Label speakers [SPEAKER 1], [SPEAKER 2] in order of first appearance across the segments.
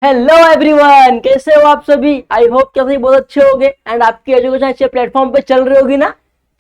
[SPEAKER 1] Hello everyone, कैसे हो आप सभी। आई होप कि सभी बहुत अच्छे होंगे एंड आपकी एजुकेशन अच्छे प्लेटफॉर्म पे चल रही होगी ना।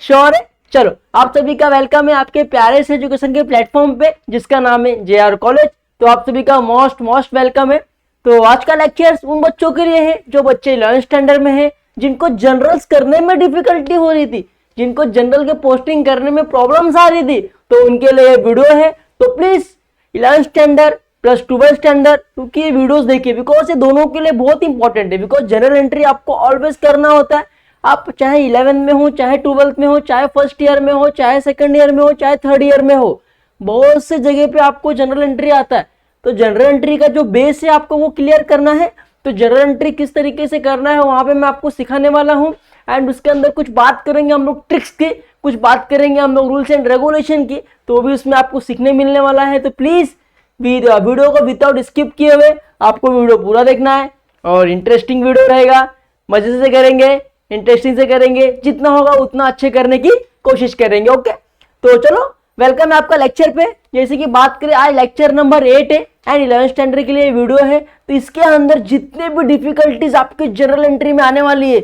[SPEAKER 1] श्योर है। चलो, आप सभी का वेलकम है आपके प्यारे से एजुकेशन के प्लेटफॉर्म पे जिसका नाम है JR कॉलेज। तो आप सभी का मोस्ट मोस्ट वेलकम है। तो आज का लेक्चर उन बच्चों के लिए है जो बच्चे 11th स्टैंडर्ड में है, जिनको जनरल्स करने में डिफिकल्टी हो रही थी, जिनको जनरल के पोस्टिंग करने में प्रॉब्लम्स आ रही थी, तो उनके लिए वीडियो है। तो please 11th standard plus 12th standard क्योंकि ये वीडियोस देखिए, बिकॉज ये दोनों के लिए बहुत इंपॉर्टेंट है। बिकॉज जनरल एंट्री आपको ऑलवेज करना होता है। आप चाहे 11th में हो, चाहे 12th में हो, चाहे फर्स्ट ईयर में हो, चाहे सेकंड ईयर में हो, चाहे थर्ड ईयर में हो, बहुत से जगह पे आपको जनरल एंट्री आता है। तो जनरल एंट्री का जो बेस है आपको वो क्लियर करना है। तो जनरल एंट्री किस तरीके से करना है वहां पे मैं आपको सिखाने वाला हूं। एंड उसके अंदर कुछ बात करेंगे हम लोग ट्रिक्स की, कुछ बात करेंगे हम लोग रूल्स एंड रेगुलेशन की, तो भी उसमें आपको सीखने मिलने वाला है। तो प्लीज वीडियो को विदाउट स्किप किए हुए आपको वीडियो पूरा देखना है और इंटरेस्टिंग वीडियो रहेगा। मजे से करेंगे, इंटरेस्टिंग से करेंगे, जितना होगा उतना अच्छे करने की कोशिश करेंगे। ओके, तो चलो वेलकम है आपका लेक्चर पे। जैसे कि बात करें, आज लेक्चर नंबर 8 है एंड 11th स्टैंडर्ड के लिए वीडियो है। तो इसके अंदर जितने भी डिफिकल्टीज आपके जनरल एंट्री में आने वाली है,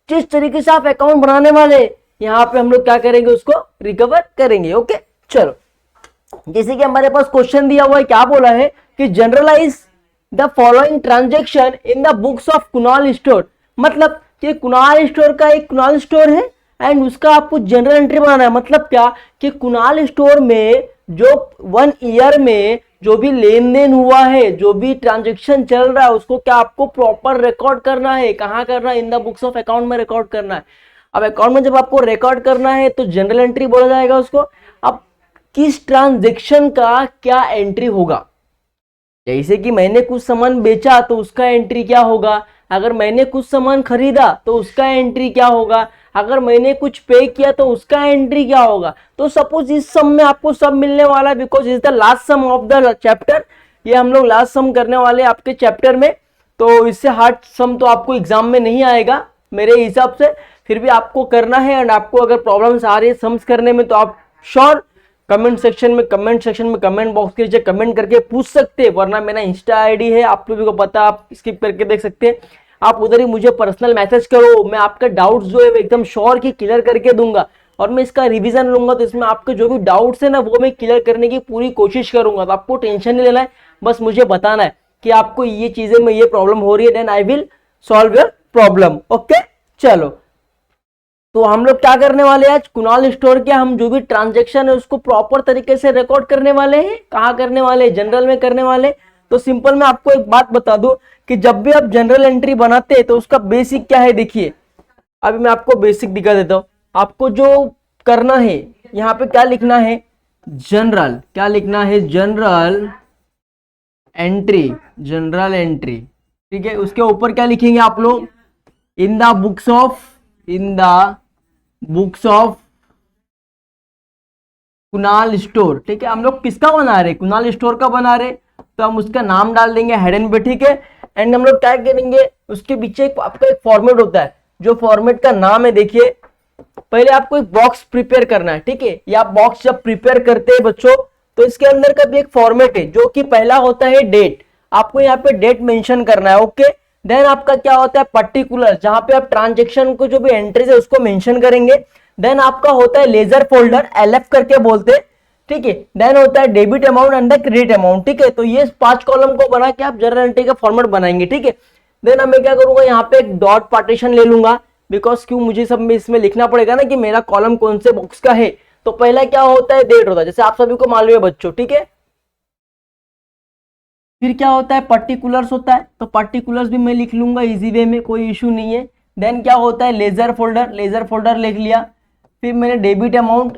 [SPEAKER 1] जिस तरीके से आप अकाउंट बनाने वाले, यहाँ पे हम लोग क्या करेंगे, उसको रिकवर करेंगे। ओके, चलो जैसे कि हमारे पास क्वेश्चन दिया हुआ है, क्या बोला है कि generalize the following transaction in the books of Kunal store. मतलब कि कुणाल स्टोर का एक कुणाल स्टोर है एंड उसका आपको जनरल एंट्री बनाना है। मतलब क्या कि कुणाल स्टोर में जो 1 ईयर में जो भी लेन देन हुआ है, जो भी ट्रांजेक्शन चल रहा है, उसको क्या आपको प्रॉपर रिकॉर्ड करना है। कहाँ करना है? इन द बुक्स ऑफ अकाउंट में रिकॉर्ड करना है। अब अकाउंट में जब आपको रिकॉर्ड करना है तो जनरल एंट्री बोला जाएगा उसको। अब किस ट्रांजेक्शन का क्या एंट्री होगा, जैसे कि मैंने कुछ सामान बेचा तो उसका एंट्री क्या होगा, अगर मैंने कुछ सामान खरीदा तो उसका एंट्री क्या होगा, अगर मैंने कुछ पे किया तो उसका एंट्री क्या होगा। तो सपोज इस सम में आपको सब मिलने वाला है, because is the last sum of the chapter. ये हम लोग लास्ट सम करने वाले हैं आपके चैप्टर में। तो इससे हार्ड सम तो आपको एग्जाम में नहीं आएगा मेरे हिसाब से, फिर भी आपको करना है। एंड आपको अगर प्रॉब्लम्स आ रही है सम्स करने में तो आप श्योर कमेंट सेक्शन में कमेंट बॉक्स के नीचे कमेंट करके पूछ सकते हैं, वरना मेरा इंस्टा आईडी है, आप लोगों को पता, आप स्किप करके देख सकते हैं। आप उधर ही मुझे पर्सनल मैसेज करो, मैं आपका डाउट्स जो है एकदम श्योर की क्लियर करके दूंगा और मैं इसका रिवीजन लूंगा। तो इसमें आपके जो भी डाउट्स है ना वो मैं क्लियर करने की पूरी कोशिश करूंगा। तो आपको टेंशन नहीं लेना है, बस मुझे बताना है कि आपको ये चीजें में ये प्रॉब्लम हो रही है, then I will solve your problem. Okay, चलो तो हम लोग क्या करने वाले हैं आज, कुणाल स्टोर के हम जो भी ट्रांजैक्शन है उसको प्रॉपर तरीके से रिकॉर्ड करने वाले हैं। कहाँ करने वाले हैं? जनरल में करने वाले। तो सिंपल मैं आपको एक बात बता दूं कि जब भी आप जनरल एंट्री बनाते हैं तो उसका बेसिक क्या है, देखिए अभी मैं आपको बेसिक दिखा देता हूं। आपको जो करना है यहाँ पे क्या लिखना है, जनरल, क्या लिखना है, जनरल एंट्री, जनरल एंट्री, ठीक है। उसके ऊपर क्या लिखेंगे आप लोग, इन the books of Kunal store, ठीक है। हम लोग किसका बना रहे, कुणाल स्टोर का बना रहे, तो हम उसका नाम डाल देंगे हेडन पे, ठीक है। एंड हम लोग क्या करेंगे, उसके पीछे आपका एक फॉर्मेट होता है, जो फॉर्मेट का नाम है, देखिए पहले आपको एक बॉक्स प्रिपेयर करना है, ठीक है। या बॉक्स जब प्रिपेयर करते हैं बच्चों तो इसके अंदर का भी एक फॉर्मेट है, जो कि पहला होता है डेट, आपको यहाँ पे डेट मेंशन करना है। ओके, देन आपका क्या होता है पर्टिकुलर, जहां पे आप ट्रांजेक्शन को जो भी एंट्रीज है उसको मेंशन करेंगे। देन आपका होता है लेजर फोल्डर, LF करके बोलते हैं, ठीक है। देन होता है debit amount and the credit amount, ठीक है। तो ये 5 कॉलम को बना के आप जनरल एंट्री का फॉर्मेट बनाएंगे, ठीक है। देन अब मैं क्या करूंगा, यहाँ पे एक डॉट पार्टीशन ले लूंगा, बिकॉज क्यों मुझे सब में इसमें लिखना पड़ेगा ना कि मेरा कॉलम कौन से बॉक्स का है। तो पहला क्या होता है, डेट होता है, जैसे आप सभी को मालूम है बच्चों, ठीक है। फिर क्या होता है, पर्टिकुलर्स होता है, तो पर्टिकुलर्स भी मैं लिख लूंगा इजी वे में, कोई इशू नहीं है। देन क्या होता है, लेजर फोल्डर लिख लिया। फिर मैंने debit amount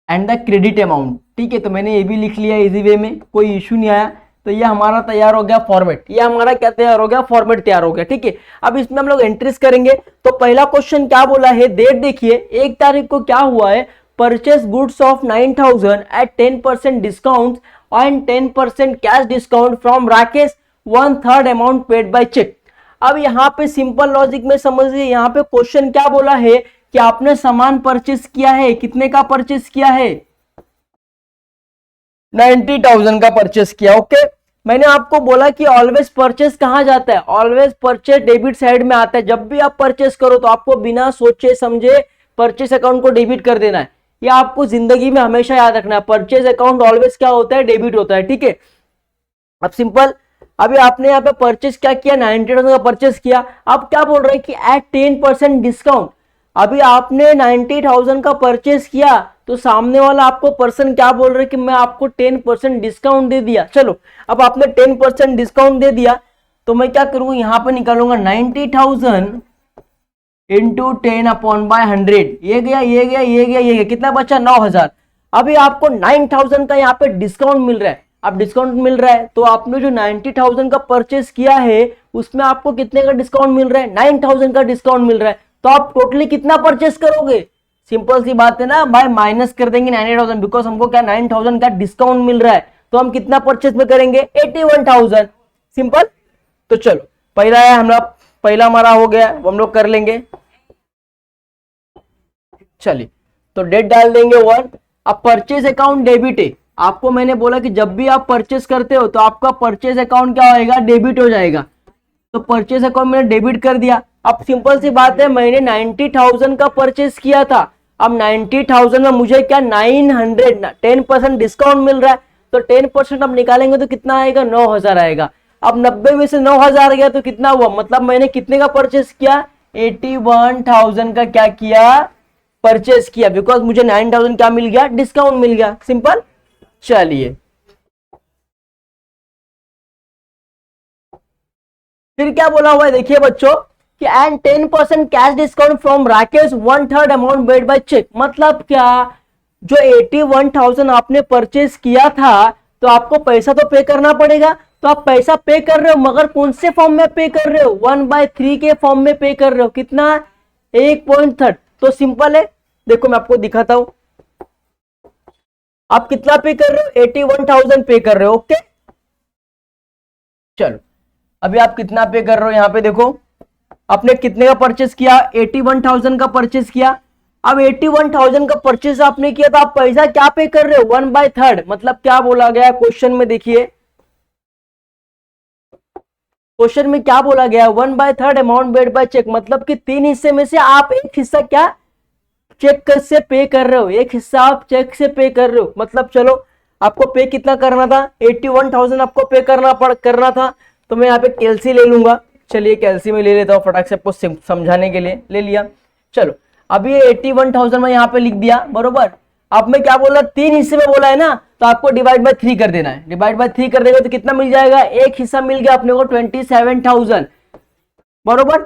[SPEAKER 1] and the credit amount, ठीक है। तो मैंने ये भी लिख लिया इजी वे में, कोई इशू नहीं आया। तो ये हमारा तैयार हो गया फॉर्मेट, ये हमारा क्या तैयार हो गया, फॉर्मेट तैयार हो गया, ठीक है। अब इसमें हम लोग एंट्रीज करेंगे। तो पहला क्वेश्चन क्या बोला है, डेट देखिए 1 तारीख को क्या हुआ है, purchase goods of 9000 at 10% discount and 10% cash discount from Rakesh, 1/3 amount paid by cheque. अब यहाँ पे सिंपल लॉजिक में समझिए, यहाँ पे क्वेश्चन क्या बोला है कि आपने सामान परचेस किया है, कितने का परचेस किया है, 90,000 का परचेस किया। ओके, मैंने आपको बोला कि ऑलवेज परचेस कहाँ जाता है, ऑलवेज परचेस डेबिट साइड में आता है। जब भी आप परचेस करो तो आपको बिना सोचे समझे परचेस अकाउंट को डेबिट कर देना है। ये आपको जिंदगी में हमेशा याद रखना है, परचेस अकाउंट ऑलवेज क्या होता है, डेबिट होता है, ठीक है। अब सिंपल, अभी आपने यहाँ पे परचेस क्या किया, 90,000 का परचेस किया। अब क्या बोल रहे हैं कि एट 10% डिस्काउंट। अभी आपने 90,000 का परचेस किया तो सामने वाला आपको पर्सन क्या बोल रहे हैं कि मैं आपको 10% डिस्काउंट दे दिया। चलो, अब आपने 10% डिस्काउंट दे दिया तो मैं क्या करूंगा, यहां पे निकालूंगा 90,000 इंटू 10/100। ये गया, ये गया, ये गया, ये गया, कितना बचा, 9,000। अभी आपको 9,000 का यहाँ पे डिस्काउंट मिल रहा है। अब डिस्काउंट मिल रहा है तो आपने जो 90,000 का परचेस किया है उसमें आपको कितने का डिस्काउंट मिल रहा है, 9,000 का डिस्काउंट मिल रहा है। तो आप टोटली कितना परचेस करोगे, सिंपल सी बात है ना भाई, माइनस कर देंगे 90,000, बिकॉज हमको क्या 9,000 का डिस्काउंट मिल रहा है। तो हम कितना परचेस में करेंगे, 81,000। सिंपल। तो चलो, पहला है हमारा, पहला हमारा हो गया, वो हम लोग कर लेंगे। चलिए, तो डेट डाल देंगे 1। अब परचेस अकाउंट डेबिट है। आपको मैंने बोला कि जब भी आप परचेस करते हो तो आपका परचेस अकाउंट क्या होएगा, डेबिट हो जाएगा। तो परचेस अकाउंट मैंने डेबिट कर दिया। अब सिंपल सी बात है, मैंने 90,000 का परचेस किया था। अब 90,000 में मुझे क्या 900 10% डिस्काउंट मिल रहा है। तो 10% अब निकालेंगे तो कितना आएगा, 9,000 आएगा। अब 90 में से 9,000 गया तो कितना हुआ, मतलब मैंने कितने का परचेस किया, 81,000 का क्या किया, परचेस किया, बिकॉज मुझे 9,000 क्या मिल गया, डिस्काउंट मिल गया। सिंपल। चलिए, फिर क्या बोला हुआ है देखिए बच्चों कि and 10% cash discount from Rakesh 1/3 amount paid by cheque. मतलब क्या, जो 81,000 आपने परचेस किया था तो आपको पैसा तो पे करना पड़ेगा। तो आप पैसा पे कर रहे हो, मगर कौन से फॉर्म में पे कर रहे हो, 1/3 के फॉर्म में पे कर रहे हो। कितना, 1/3। तो सिंपल है, देखो मैं आपको दिखाता हूं। आप कितना पे कर रहे हो, 81,000 पे कर रहे हो। ओके, चलो अभी आप कितना पे कर रहे हो, यहां पे देखो आपने कितने का परचेस किया, 81,000 का परचेस किया। अब 81,000 का परचेस आपने किया तो आप पैसा क्या पे कर रहे हो, 1/3। मतलब क्या बोला गया क्वेश्चन में, देखिए क्वेश्चन में क्या बोला गया, 1/3 अमाउंट पेड बाय चेक। मतलब कि 3 हिस्से में से आप एक हिस्सा क्या चेक से पे कर रहे हो, एक हिस्सा आप चेक से पे कर रहे हो। मतलब चलो, आपको पे कितना करना था, 81,000 आपको पे करना था। तो मैं यहाँ पे कैलसी ले लूंगा। चलिए कैलसी में ले लेता हूँ, फटाक से आपको समझाने के लिए ले लिया। चलो, अभी ये 81,000 में यहाँ पे लिख दिया, बरोबर। अब मैं क्या बोला, 3 हिस्से में बोला है ना, तो आपको डिवाइड बाय 3 कर देना है। डिवाइड बाय 3 कर देगा तो कितना मिल जाएगा, एक हिस्सा मिल गया अपने को 27,000, बरोबर।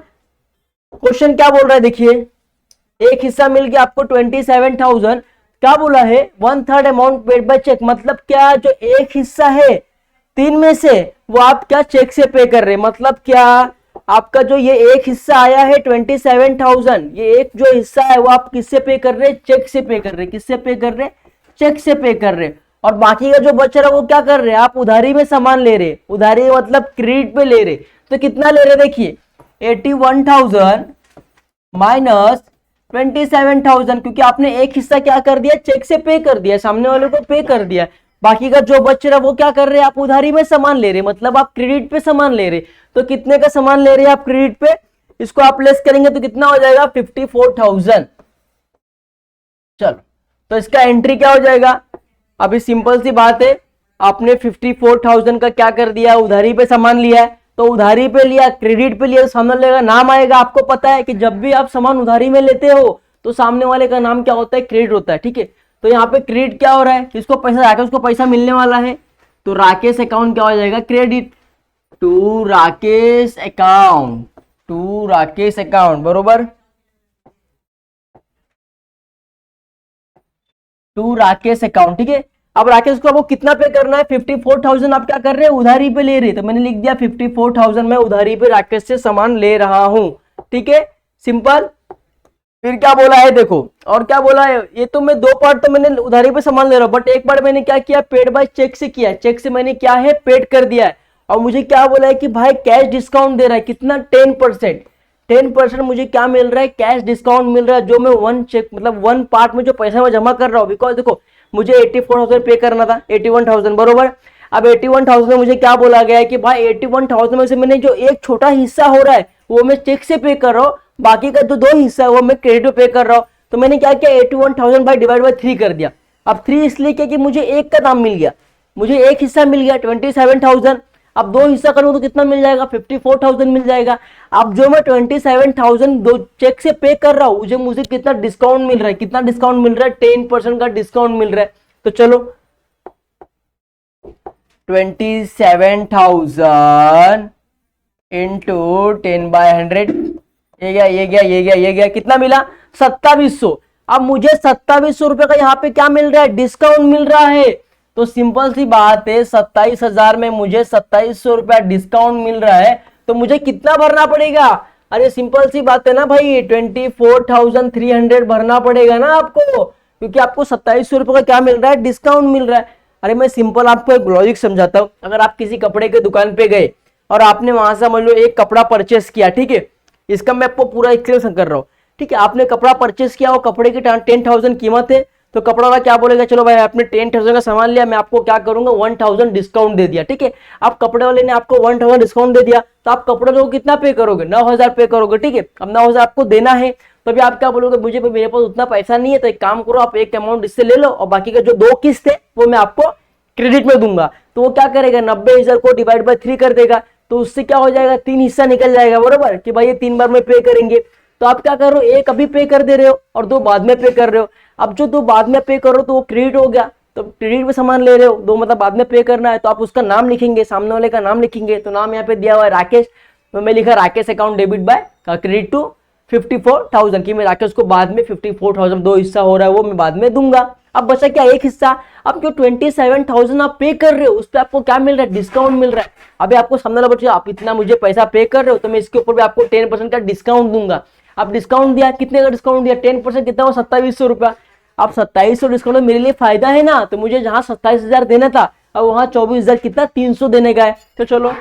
[SPEAKER 1] क्वेश्चन क्या बोल रहा है देखिए, एक हिस्सा मिल गया आपको 27,000। क्या बोला है, 1/3 अमाउंट पेड बाय चेक। मतलब क्या, जो एक हिस्सा है 3 में से वो आप क्या चेक से पे कर रहे हैं। मतलब क्या, आपका जो ये एक हिस्सा आया है 27,000, ये एक जो हिस्सा है वो आप किससे पे कर रहे हैं, चेक से पे कर रहे हैं। किससे पे कर रहे हैं, चेक से पे कर रहे हैं। और बाकी का जो बच रहा है वो क्या कर रहे हैं, आप उधारी में सामान ले रहे। उधारी मतलब क्रेडिट पे ले रहे। तो कितना ले रहे, देखिए 81,000 माइनस 27,000, क्योंकि आपने एक हिस्सा क्या कर दिया, चेक से पे कर दिया, सामने वाले को पे कर दिया। बाकी का जो बच रहा है वो क्या कर रहे हैं, आप उधारी में सामान ले रहे, मतलब आप क्रेडिट पे सामान ले रहे। तो कितने का सामान ले रहे हैं आप क्रेडिट पे, इसको आप लेस करेंगे तो कितना हो जाएगा, 54,000। चलो, तो इसका एंट्री क्या हो जाएगा, अभी सिंपल सी बात है, आपने 54,000 का क्या कर दिया, उधारी पे सामान लिया है। तो उधारी पे लिया, क्रेडिट पे लिया, तो सामने वाले का नाम आएगा। आपको पता है कि जब भी आप सामान उधारी में लेते हो तो सामने वाले का नाम क्या होता है, क्रेडिट होता है, ठीक है। तो यहाँ पे क्रेडिट क्या हो रहा है, किसको पैसा जाकर उसको पैसा मिलने वाला है। तो राकेश अकाउंट क्या हो जाएगा, credit to Rakesh account, to Rakesh account, बरोबर, टू राकेश अकाउंट, ठीक है। अब राकेश को आपको कितना पे करना है, 54,000 आप क्या कर रहे हैं, उधारी पे ले रहे। तो मैंने लिख दिया 54,000 मैं उधारी पे राकेश से सामान ले रहा हूं, ठीक है, सिंपल। फिर क्या बोला है देखो, और क्या बोला है, ये तो मैं 2 पार्ट तो मैंने उधारी पे सामान ले रहा हूं, बट एक बार मैंने क्या किया, पेड बाय चेक से किया। चेक से मैंने क्या है, पेड कर दिया है। और मुझे क्या बोला है कि भाई कैश डिस्काउंट दे रहा है, कितना, 10%। 10% मुझे क्या मिल रहा है, कैश डिस्काउंट मिल रहा है, जो मैं 1 चेक मतलब 1 पार्ट में जो पैसा मैं जमा कर रहा हूँ। बिकॉज देखो मुझे 84,000 पे करना था, 81,000, बरोबर। अब 81,000 में मुझे क्या बोला गया है कि भाई 81,000 में से मैंने जो एक छोटा हिस्सा हो रहा है वो मैं चेक से पे कर रहा हूँ, बाकी का जो 2 हिस्सा है वो मैं क्रेडिट पे कर रहा हूँ। तो मैंने क्या किया, 81,000 बाई डिवाइड बाई 3 कर दिया। अब 3 इसलिए किया कि मुझे एक का दाम मिल गया, मुझे एक हिस्सा मिल गया 27,000। अब 2 हिस्सा करूँ तो कितना मिल जाएगा, 54,000 मिल जाएगा। अब जो मैं 27,000 दो चेक से पे कर रहा हूँ, मुझे कितना डिस्काउंट मिल रहा है, कितना डिस्काउंट मिल रहा है, 10% का डिस्काउंट मिल रहा है। तो चलो 27,000 इंटू 10/100, ये गया कितना मिला, 2700। अब मुझे 2700 रुपए का यहाँ पे क्या मिल रहा है, डिस्काउंट मिल रहा है। तो सिंपल सी बात है, 27,000 में मुझे 2700 रुपया डिस्काउंट मिल रहा है, तो मुझे कितना भरना पड़ेगा, अरे सिंपल सी बात है ना भाई, 24,300 भरना पड़ेगा ना आपको, क्योंकि आपको 2700 रुपए का क्या मिल रहा है, डिस्काउंट मिल रहा है। अरे मैं सिंपल आपको एक लॉजिक समझाता हूं। अगर आप किसी कपड़े के दुकान पे गए और आपने वहां से मान लो एक कपड़ा परचेस किया, ठीक है, इसका मैं आपको पूरा एक्सप्लेन कर रहा हूँ, ठीक है। आपने कपड़ा परचेस किया, वो कपड़े की 10,000 कीमत है, तो कपड़ा वाला क्या बोलेगा, चलो भाई आपने 10,000 का सामान लिया, मैं आपको क्या करूंगा 1,000 डिस्काउंट दे दिया, ठीक है। अब कपड़े वाले ने आपको 1,000 डिस्काउंट दे दिया, तो आप कपड़े वाले को कितना पे करोगे, 9,000 पे करोगे, ठीक है। अब 9,000 आपको देना है, तो अभी आप क्या बोलोगे, मुझे मेरे पास उतना पैसा नहीं है, तो एक काम करो, आप एक अमाउंट इससे ले लो और बाकी का जो 2 किस्त है वो मैं आपको क्रेडिट में दूंगा। तो वो क्या करेगा, 90,000 को डिवाइड बाय 3 कर देगा, तो उससे क्या हो जाएगा, 3 हिस्सा निकल जाएगा, बरोबर, कि भाई ये 3 बार में पे करेंगे। तो आप क्या कर रहे हो, एक अभी पे कर दे रहे हो और 2 बाद में पे कर रहे हो। अब जो 2 बाद में पे करो तो वो क्रेडिट हो गया, तो क्रेडिट में सामान ले रहे हो, 2 मतलब बाद में पे करना है, तो आप उसका नाम लिखेंगे, सामने वाले का नाम लिखेंगे। तो नाम यहाँ पे दिया हुआ है राकेश, तो मैं लिखा Rakesh account debit by credit to 54,000 की मैं राकेश को बाद में 54,000 2 हिस्सा हो रहा है वो मैं बाद में दूंगा। अब बचा क्या, एक हिस्सा। अब जो 27,000 आप पे कर रहे हो उस पर आपको क्या मिल रहा है, डिस्काउंट मिल रहा है। अभी आपको सामने वाला बच्चा, आप इतना मुझे पैसा पे कर रहे हो तो मैं इसके ऊपर भी आपको 10% का डिस्काउंट दूंगा। अब डिस्काउंट दिया, कितने का डिस्काउंट दिया, 10% कितना हो, 2700 रुपया। अब 2700 डिस्काउंट मेरे लिए फायदा है ना, तो मुझे जहां 27,000 देना था अब वहां 24,000 कितना 300 देने का है। तो चलो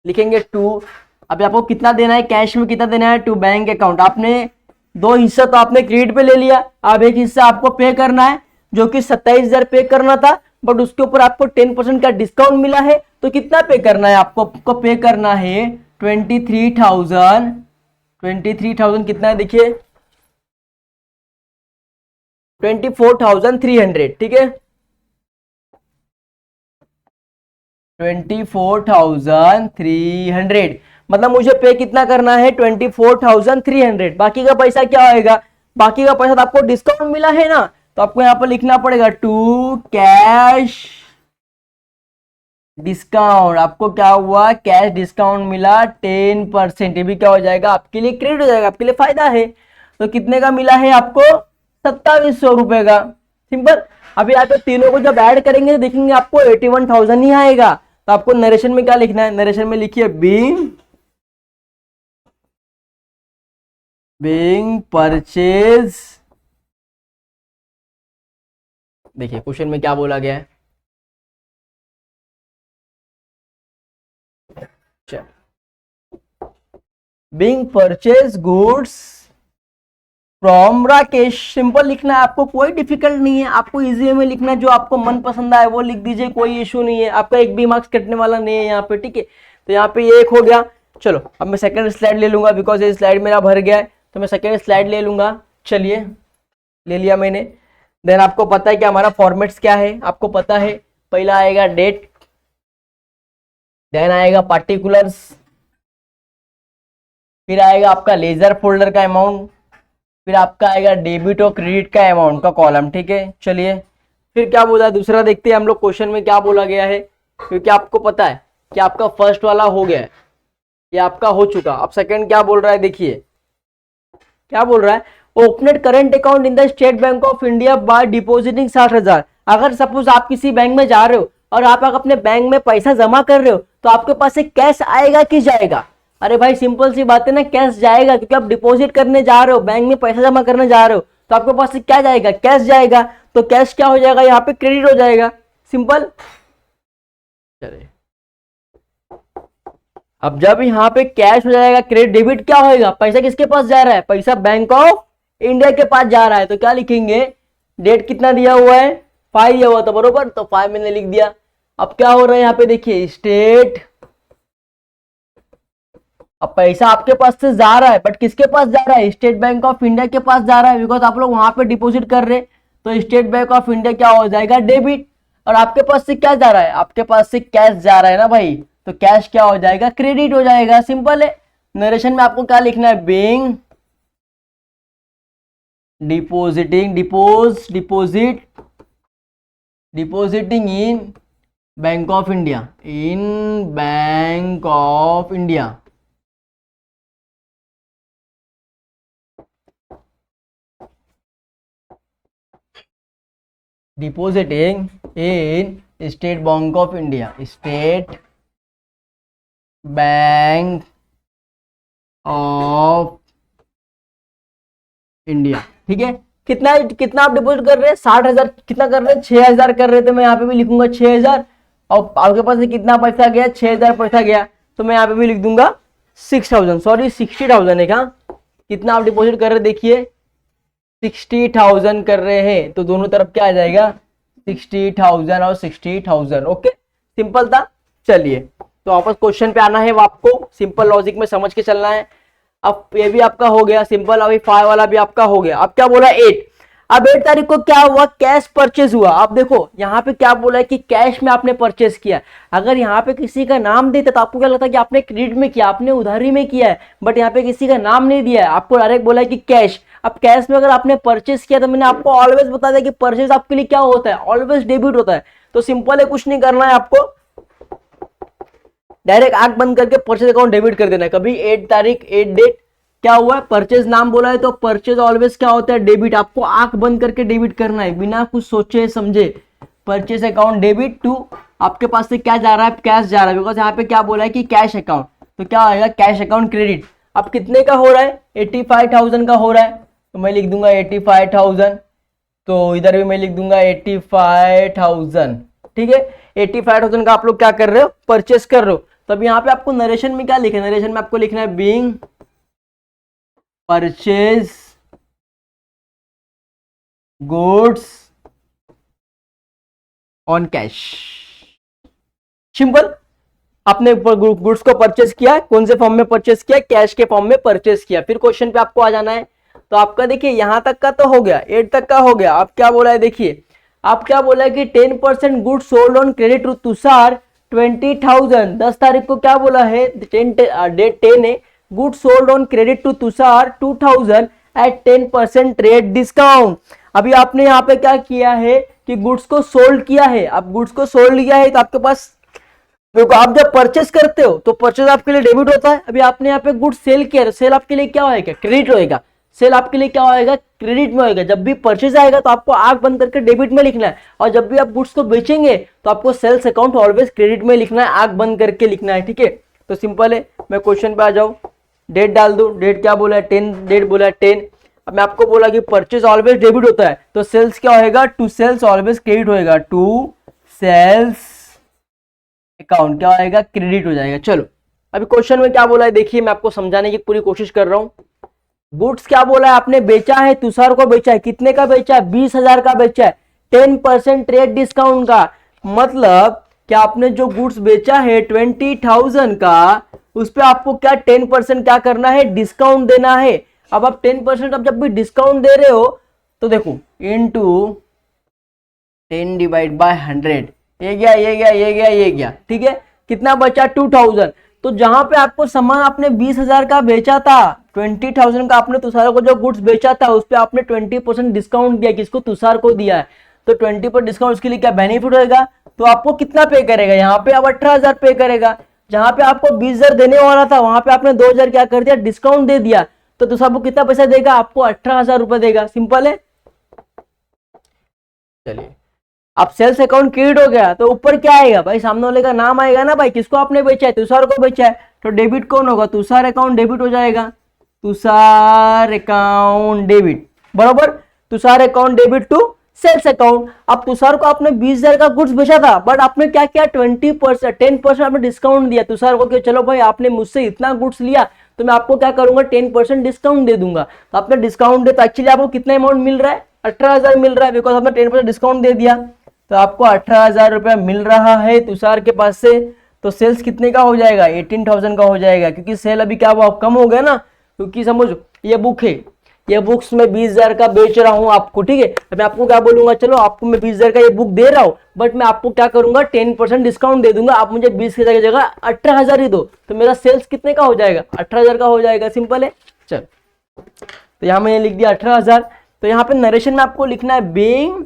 [SPEAKER 1] लिखेंगे 2। अभी आपको कितना देना है, कैश में कितना देना है, टू बैंक अकाउंट। आपने 2 हिस्सा तो आपने क्रेडिट पे ले लिया, अब एक हिस्सा आपको पे करना है जो कि 27,000 पे करना था, बट उसके ऊपर आपको 10% का डिस्काउंट मिला है। तो कितना पे करना है आपको पे करना है 23,000। 23,000 कितना है देखिए, 24,300, ठीक है, 24,300 मतलब मुझे पे कितना करना है 24,300। बाकी का पैसा क्या होएगा, बाकी का पैसा तो आपको डिस्काउंट मिला है ना, तो आपको यहां पर लिखना पड़ेगा टू कैश डिस्काउंट। आपको क्या हुआ, कैश डिस्काउंट मिला 10%, ये भी क्या हो जाएगा आपके लिए क्रेडिट हो जाएगा, आपके लिए फायदा है। तो कितने का मिला है आपको, 2700 रुपए का, सिंपल। अभी आप तीनों को जब ऐड करेंगे तो देखेंगे आपको 81,000 ही आएगा। तो आपको नरेशन में क्या लिखना है, नरेशन में लिखिए बीइंग परचेज। देखिए क्वेश्चन में क्या बोला गया है, being purchase goods from Rakesh. Simple लिखना है, आपको कोई डिफिकल्ट नहीं है, आपको इजी में लिखना है, जो आपको मन पसंद आए वो लिख दीजिए, कोई इशू नहीं है, आपका एक भी मार्क्स कटने वाला नहीं है यहाँ पे, ठीक है। तो यहाँ पे ये एक हो गया। चलो अब मैं सेकंड स्लाइड ले लूंगा, बिकॉज ये स्लाइड मेरा भर गया है, तो मैं सेकंड स्लाइड ले लूंगा। चलिए ले लिया मैंने। देन आपको पता है कि हमारा फॉर्मेट्स क्या है, आपको पता है, पहला आएगा डेट, देन आएगा पार्टिकुलर्स, फिर आएगा आपका लेजर फोल्डर का अमाउंट, फिर आपका आएगा डेबिट और क्रेडिट का अमाउंट का कॉलम, ठीक है। चलिए फिर क्या बोला दूसरा देखते हैं हम लोग क्वेश्चन में क्या बोला गया है, क्योंकि आपको पता है कि आपका फर्स्ट वाला हो गया है, ये आपका हो चुका। अब सेकंड क्या बोल रहा है, देखिए क्या बोल रहा है, opened current account in the State Bank of India by depositing 60,000। अगर सपोज आप किसी बैंक में जा रहे हो और आप अपने बैंक में पैसा जमा कर रहे हो, तो आपके पास एक कैश आएगा कि जाएगा, अरे भाई सिंपल सी बात है ना, कैश जाएगा, क्योंकि आप डिपॉजिट करने जा रहे हो, बैंक में पैसा जमा करने जा रहे हो, तो आपके पास से क्या जाएगा, कैश जाएगा। तो कैश क्या हो जाएगा, यहाँ पे क्रेडिट हो जाएगा, सिंपल। चलिए अब जब यहाँ पे कैश हो जाएगा, क्रेडिट, डेबिट क्या होएगा, पैसा किसके पास जा रहा है, पैसा बैंक ऑफ इंडिया के पास जा रहा है। तो क्या लिखेंगे, डेट कितना दिया हुआ है 5 दिया हुआ था बरोबर, तो 5 मैंने लिख दिया। अब क्या हो रहा है यहाँ पे देखिए स्टेट, अब पैसा आपके पास से जा रहा है बट किसके पास जा रहा है, स्टेट बैंक ऑफ इंडिया के पास जा रहा है, बिकॉज आप लोग वहां पे डिपॉजिट कर रहे, तो स्टेट बैंक ऑफ इंडिया क्या हो जाएगा, डेबिट। और आपके पास से क्या जा रहा है, आपके पास से कैश जा रहा है ना भाई, तो कैश क्या हो जाएगा, क्रेडिट हो जाएगा, सिंपल है। नरेशन में आपको क्या लिखना है, being depositing in bank of India, depositing in state Bank of India, state Bank of India, ठीक है। कितना कितना आप डिपॉजिट कर रहे हैं, 60,000, कितना कर रहे हैं, 6,000 कर रहे थे, मैं यहाँ पे भी लिखूंगा 6,000। और आपके पास से कितना पैसा गया, 6,000 पैसा गया, तो मैं यहाँ पे भी लिख दूंगा 6,000, सॉरी 60,000 है क्या, कितना आप डिपॉजिट कर रहे देखिए 60,000 कर रहे हैं, तो दोनों तरफ क्या आ जाएगा 60,000 और 60,000, ओके, सिंपल था। चलिए तो वापस क्वेश्चन पे आना है, वो आपको सिंपल लॉजिक में समझ के चलना है। अब ये भी आपका हो गया सिंपल, अभी 5 वाला भी आपका हो गया। अब क्या बोला 8, अब 8 तारीख को क्या हुआ, कैश परचेज हुआ। आप देखो यहाँ पे क्या बोला है कि कैश में आपने परचेज किया, अगर यहाँ पे किसी का नाम देता तो आपको क्या लगता है कि आपने क्रेडिट में किया, आपने उधारी में किया है, बट यहाँ पे किसी का नाम नहीं दिया है, आपको डायरेक्ट बोला है कि कैश। अब कैश में अगर आपने परचेज किया तो मैंने आपको ऑलवेज बता दिया कि परचेज आपके लिए क्या होता है, ऑलवेज डेबिट होता है। तो सिंपल है, कुछ नहीं करना है आपको, डायरेक्ट आंख बंद करके परचेज अकाउंट डेबिट कर देना है। कभी 8 तारीख 8 डेट क्या हुआ है, परचेज नाम बोला है, तो परचेज ऑलवेज क्या होता है, डेबिट। आपको आंख बंद करके डेबिट करना है बिना कुछ सोचे समझे। परचेज अकाउंट डेबिट टू, आपके पास से क्या जा रहा है, कैश जा रहा है, बिकॉज यहाँ पे क्या बोला है कि कैश अकाउंट, तो क्या आएगा कैश अकाउंट क्रेडिट। अब कितने का हो रहा है, 85,000 का हो रहा है, तो मैं लिख दूंगा 85,000, तो इधर भी मैं लिख दूंगा 85,000, ठीक है। 85,000 का आप लोग क्या कर रहे हो, परचेस कर रहे हो। तब यहाँ पे आपको नरेशन में क्या लिखना है, नरेशन में आपको लिखना है being purchase goods on cash, simple. आपने गुड्स को परचेस किया, कौन से फॉर्म में परचेस किया, कैश के फॉर्म में परचेस किया। फिर क्वेश्चन पे आपको आ जाना है। तो आपका देखिए यहां तक का तो हो गया, 8 तक का हो गया। आप क्या बोला है देखिए, आप क्या बोला है कि 10% good sold on credit to Tushar 20,000। 10 तारीख को क्या बोला है, डेट 10 है, good sold on credit to Tushar 2,000 at 10% rate discount. अभी आपने यहाँ पे क्या किया है कि गुड्स को सोल्ड किया है। अब गुड्स को सोल्ड किया है तो आपके पास, देखो आप जब परचेस करते हो तो परचेस आपके लिए डेबिट होता है। अभी आपने यहाँ पे गुड सेल किया तो सेल आपके लिए क्या होएगा, क्रेडिट होएगा। सेल आपके लिए क्या होएगा, क्रेडिट में होएगा। जब भी परचेज आएगा तो आपको आंख बंद करके डेबिट में लिखना है, और जब भी आप गुड्स को बेचेंगे तो आपको सेल्स अकाउंट ऑलवेज क्रेडिट में लिखना है, आंख बंद करके लिखना है, ठीक है। तो सिंपल है, मैं क्वेश्चन पे आ जाऊं, डेट डाल दू। डेट क्या बोला है, 10, डेट बोला है 10। अब मैं आपको बोला कि परचेज ऑलवेज डेबिट होता है, तो सेल्स क्या होएगा, टू सेल्स ऑलवेज क्रेडिट होएगा, टू सेल्स अकाउंट क्या होएगा, क्रेडिट हो जाएगा। चलो अभी क्वेश्चन में क्या बोला है देखिए, मैं आपको समझाने की पूरी कोशिश कर रहा हूं। गुड्स क्या बोला है, आपने बेचा है, तुषार को बेचा है, कितने का बेचा है, 20,000 का बेचा है, 10% रेट डिस्काउंट का। मतलब कि आपने जो गुड्स बेचा है 20,000 का, उस पर आपको क्या 10% क्या करना है, डिस्काउंट देना है। अब आप 10% अब जब भी डिस्काउंट दे रहे हो तो देखो इनटू 10 डिवाइड बाय 100, ये गया ये गया ये गया ये गया, ठीक है। कितना बचा, 2,000। तो जहां पे आपको सामान आपने 20,000 का बेचा था, 20,000 का आपने तुषार को जो गुड्स बेचा था उस पे आपने 20% डिस्काउंट दिया, किसको, तुषार को दिया है। तो 20% डिस्काउंट उसके लिए क्या बेनिफिट होगा, तो आपको कितना पे करेगा, यहाँ पे अब 18,000 पे करेगा। जहां पे आपको 20,000 देने वाला था वहां पे आपने 2,000 क्या कर दिया, डिस्काउंट दे दिया, तो तुषार को कितना पैसा देगा, आपको 18,000 रुपए देगा, सिंपल है। चलिए अब सेल्स अकाउंट क्रेडिट हो गया, तो ऊपर क्या आएगा भाई, सामने वाले का नाम आएगा ना भाई, किसको आपने बेचा है, तुषार को बेचा है, तो डेबिट कौन होगा, तुषार अकाउंट डेबिट हो जाएगा, तुषार अकाउंट डेबिट, बराबर। Tushar account debit to sales account. अब तुषार को आपने 20,000 का गुड्स बेचा था, बट आपने क्या किया, 10% आपने डिस्काउंट दिया तुषार को कि चलो भाई आपने मुझसे इतना गुड्स लिया तो मैं आपको क्या करूंगा, 10% डिस्काउंट दे दूंगा। तो आपने डिस्काउंट दिया तो एक्चुअली आपको कितना अमाउंट मिल रहा है, 18,000 मिल रहा है, बिकॉज आपने 10% डिस्काउंट दे दिया। तो आपको 18,000 रुपया मिल रहा है तुषार के पास से। तो सेल्स कितने का हो जाएगा, 18,000 का हो जाएगा, क्योंकि सेल अभी क्या हुआ, कम हो गया ना। क्योंकि समझो ये बुक है, ये बुक्स मैं 20,000 का बेच रहा हूँ आपको, ठीक है। तो मैं आपको क्या बोलूंगा, चलो आपको मैं 20,000 का ये बुक दे रहा हूँ, बट मैं आपको क्या करूंगा 10% डिस्काउंट दे दूंगा, आप मुझे 20,000 की जगह 18,000 ही दो, तो मेरा सेल्स कितने का हो जाएगा, 18,000 का हो जाएगा। सिंपल है। चल, तो यहां मैंने लिख दिया 18,000। तो यहाँ पे नरेशन में आपको लिखना है being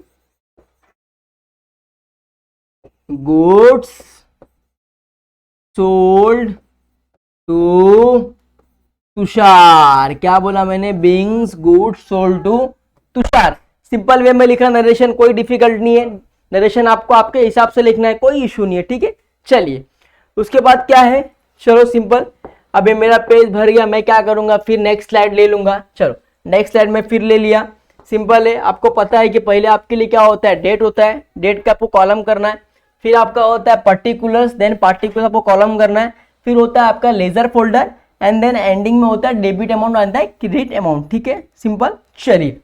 [SPEAKER 1] goods sold to Tushar. क्या बोला मैंने, beings goods sold to Tushar. Simple way में लिखा नरेशन, कोई डिफिकल्ट नहीं है। नरेशन आपको आपके हिसाब से लिखना है, कोई इशू नहीं है, ठीक है। चलिए उसके बाद क्या है, चलो सिंपल, अभी मेरा पेज भर गया, मैं क्या करूंगा, फिर नेक्स्ट स्लाइड ले लूंगा। चलो नेक्स्ट स्लाइड में फिर ले लिया। सिंपल है, आपको पता है कि पहले आपके लिए क्या होता है, डेट होता है, डेट का आपको कॉलम करना है, फिर आपका होता है पर्टिकुलर्स, देन पार्टिकुलर आपको कॉलम करना है, फिर होता है आपका ledger folder, and then ending में होता है डेबिट अमाउंट, आता है क्रेडिट अमाउंट, ठीक है। सिंपल। चलिए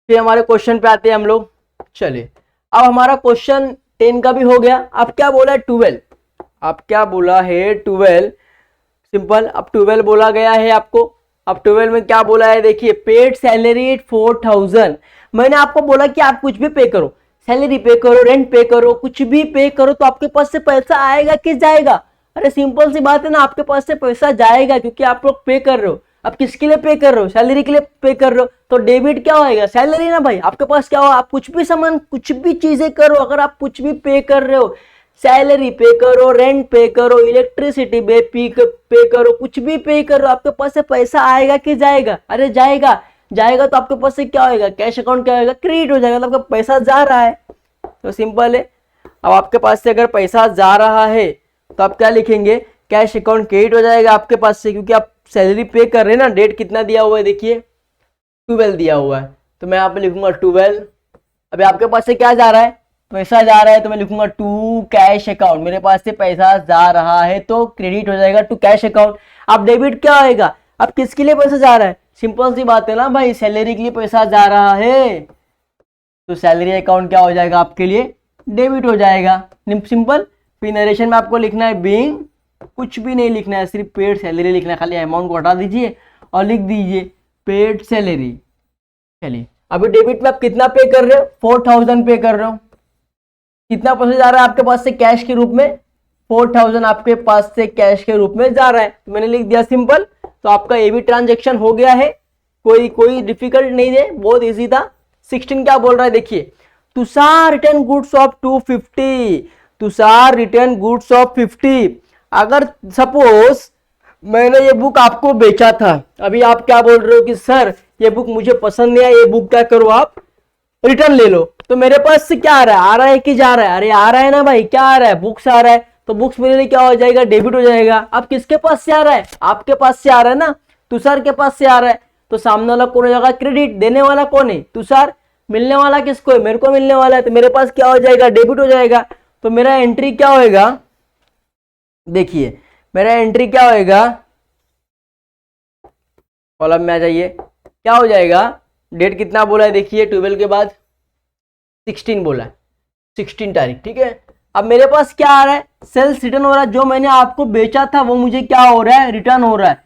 [SPEAKER 1] फिर हमारे क्वेश्चन पे आते हैं हम लोग। चलिए अब हमारा क्वेश्चन 10 का भी हो गया। अब क्या बोला है 12, अब क्या बोला है 12। सिंपल, अब 12 बोला गया है आपको। अब 12 में क्या बोला है, देखिए पेड सैलरी 4,000। मैंने आपको बोला कि आप कुछ भी पे करो, सैलरी पे करो, रेंट पे करो, कुछ भी पे करो, तो आपके पास से पैसा आएगा कि जाएगा। अरे सिंपल सी बात है ना, आपके पास से पैसा जाएगा, क्योंकि आप लोग पे कर रहे हो। अब किसके लिए पे कर रहे हो, सैलरी के लिए पे कर रहे हो, तो डेबिट क्या होएगा, सैलरी ना भाई। आपके पास क्या हो, आप कुछ भी सामान, कुछ भी चीजें करो, अगर आप कुछ भी पे कर रहे हो, सैलरी पे करो, रेंट पे करो, इलेक्ट्रिसिटी पे करो, कुछ भी पे करो, आपके पास से पैसा आएगा कि जाएगा। अरे जाएगा, जाएगा तो आपके पास से क्या होएगा, कैश अकाउंट क्या होएगा, क्रेडिट हो जाएगा, मतलब आपका पैसा जा रहा है। तो सिंपल है। अब आपके पास से अगर पैसा जा रहा है तो आप क्या लिखेंगे, कैश अकाउंट क्रेडिट हो जाएगा आपके पास से, क्योंकि आप सैलरी पे कर रहे हैं ना। डेट कितना दिया हुआ है, देखिए 12 दिया हुआ है, तो मैं यहाँ पे लिखूंगा 12। अभी आपके पास से क्या जा रहा है, पैसा जा रहा है, तो मैं लिखूंगा टू कैश अकाउंट। मेरे पास से पैसा जा रहा है तो क्रेडिट हो जाएगा टू कैश अकाउंट। अब डेबिट क्या होएगा, अब किसके लिए पैसा जा रहा है, सिंपल सी बात है ना भाई, सैलरी के लिए पैसा जा रहा है, तो सैलरी अकाउंट क्या हो जाएगा आपके लिए, डेबिट हो जाएगा। सिंपल। फिर नरेशन में आपको लिखना है बीइंग, कुछ भी नहीं लिखना है, सिर्फ पेड सैलरी लिखना है, खाली अमाउंट को हटा दीजिए और लिख दीजिए पेड सैलरी। चलिए अभी डेबिट में आप कितना पे कर रहे हो, 4,000 पे कर रहे हो। कितना पैसा जा रहा है आपके पास से कैश के रूप में, 4,000 आपके पास से कैश के रूप में जा रहा है, तो मैंने लिख दिया सिंपल। तो आपका ये भी ट्रांजेक्शन हो गया है, कोई डिफिकल्ट नहीं है, बहुत इजी था। 16 क्या बोल रहा है, देखिए Tushar return goods of 250, Tushar return goods of 50। अगर सपोज मैंने ये बुक आपको बेचा था, अभी आप क्या बोल रहे हो कि सर ये बुक मुझे पसंद नहीं है, ये बुक क्या करो आप रिटर्न ले लो, तो मेरे पास से क्या आ रहा है कि जा रहा है, अरे आ रहा है ना भाई, क्या आ रहा है, बुक्स आ रहा है, तो बुक्स मेरे लिए क्या हो जाएगा, डेबिट हो जाएगा। अब किसके पास से आ रहा है, आपके पास से आ रहा है ना, तुषार के पास से आ रहा है, तो सामने वाला कौन हो जाएगा, क्रेडिट। देने वाला कौन है, तुषार। मिलने वाला किसको है, मेरे को मिलने वाला है, तो मेरे पास क्या हो जाएगा, डेबिट हो जाएगा। तो मेरा एंट्री क्या होएगा, देखिए मेरा एंट्री क्या होएगा, कॉलम में आ जाइए, क्या हो जाएगा, डेट कितना बोला है, देखिए 12 के बाद 16 बोला है, 16 तारीख, ठीक है। अब मेरे पास क्या आ रहा है, सेल्स रिटर्न हो रहा है, जो मैंने आपको बेचा था वो मुझे क्या हो रहा है, रिटर्न हो रहा है।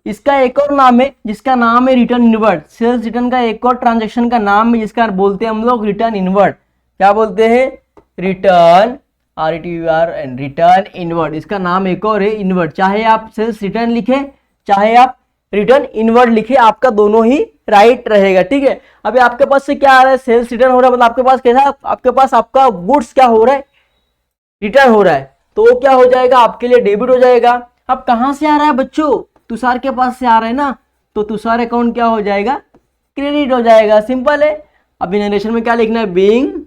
[SPEAKER 1] इसका एक और नाम है जिसका नाम है रिटर्न इनवर्ड। सेल्स रिटर्न का एक और ट्रांजैक्शन का नाम है जिसका बोलते हैं हम लोग रिटर्न इनवर्ड। क्या बोलते हैं, रिटर्न RETUR रिटर्न इनवर्ड, इसका नाम एक और है इनवर्ड। चाहे आप सेल्स रिटर्न लिखे, चाहे आप रिटर्न इनवर्ड लिखे, आपका दोनों ही राइट रहेगा, ठीक है। अभी आपके पास से क्या आ रहा है, सेल्स रिटर्न हो रहा है, मतलब आपके पास कैसा, आपके पास आपका गुड्स क्या हो रहा है, रिटर्न हो रहा है, तो वो क्या हो जाएगा, आपके लिए डेबिट हो जाएगा। अब कहां से आ रहा है बच्चों, तुषार के पास से आ रहा है ना, तो तुषार अकाउंट क्या हो जाएगा, क्रेडिट हो जाएगा। सिंपल है। अभी नरेशन में क्या लिखना है, बीइंग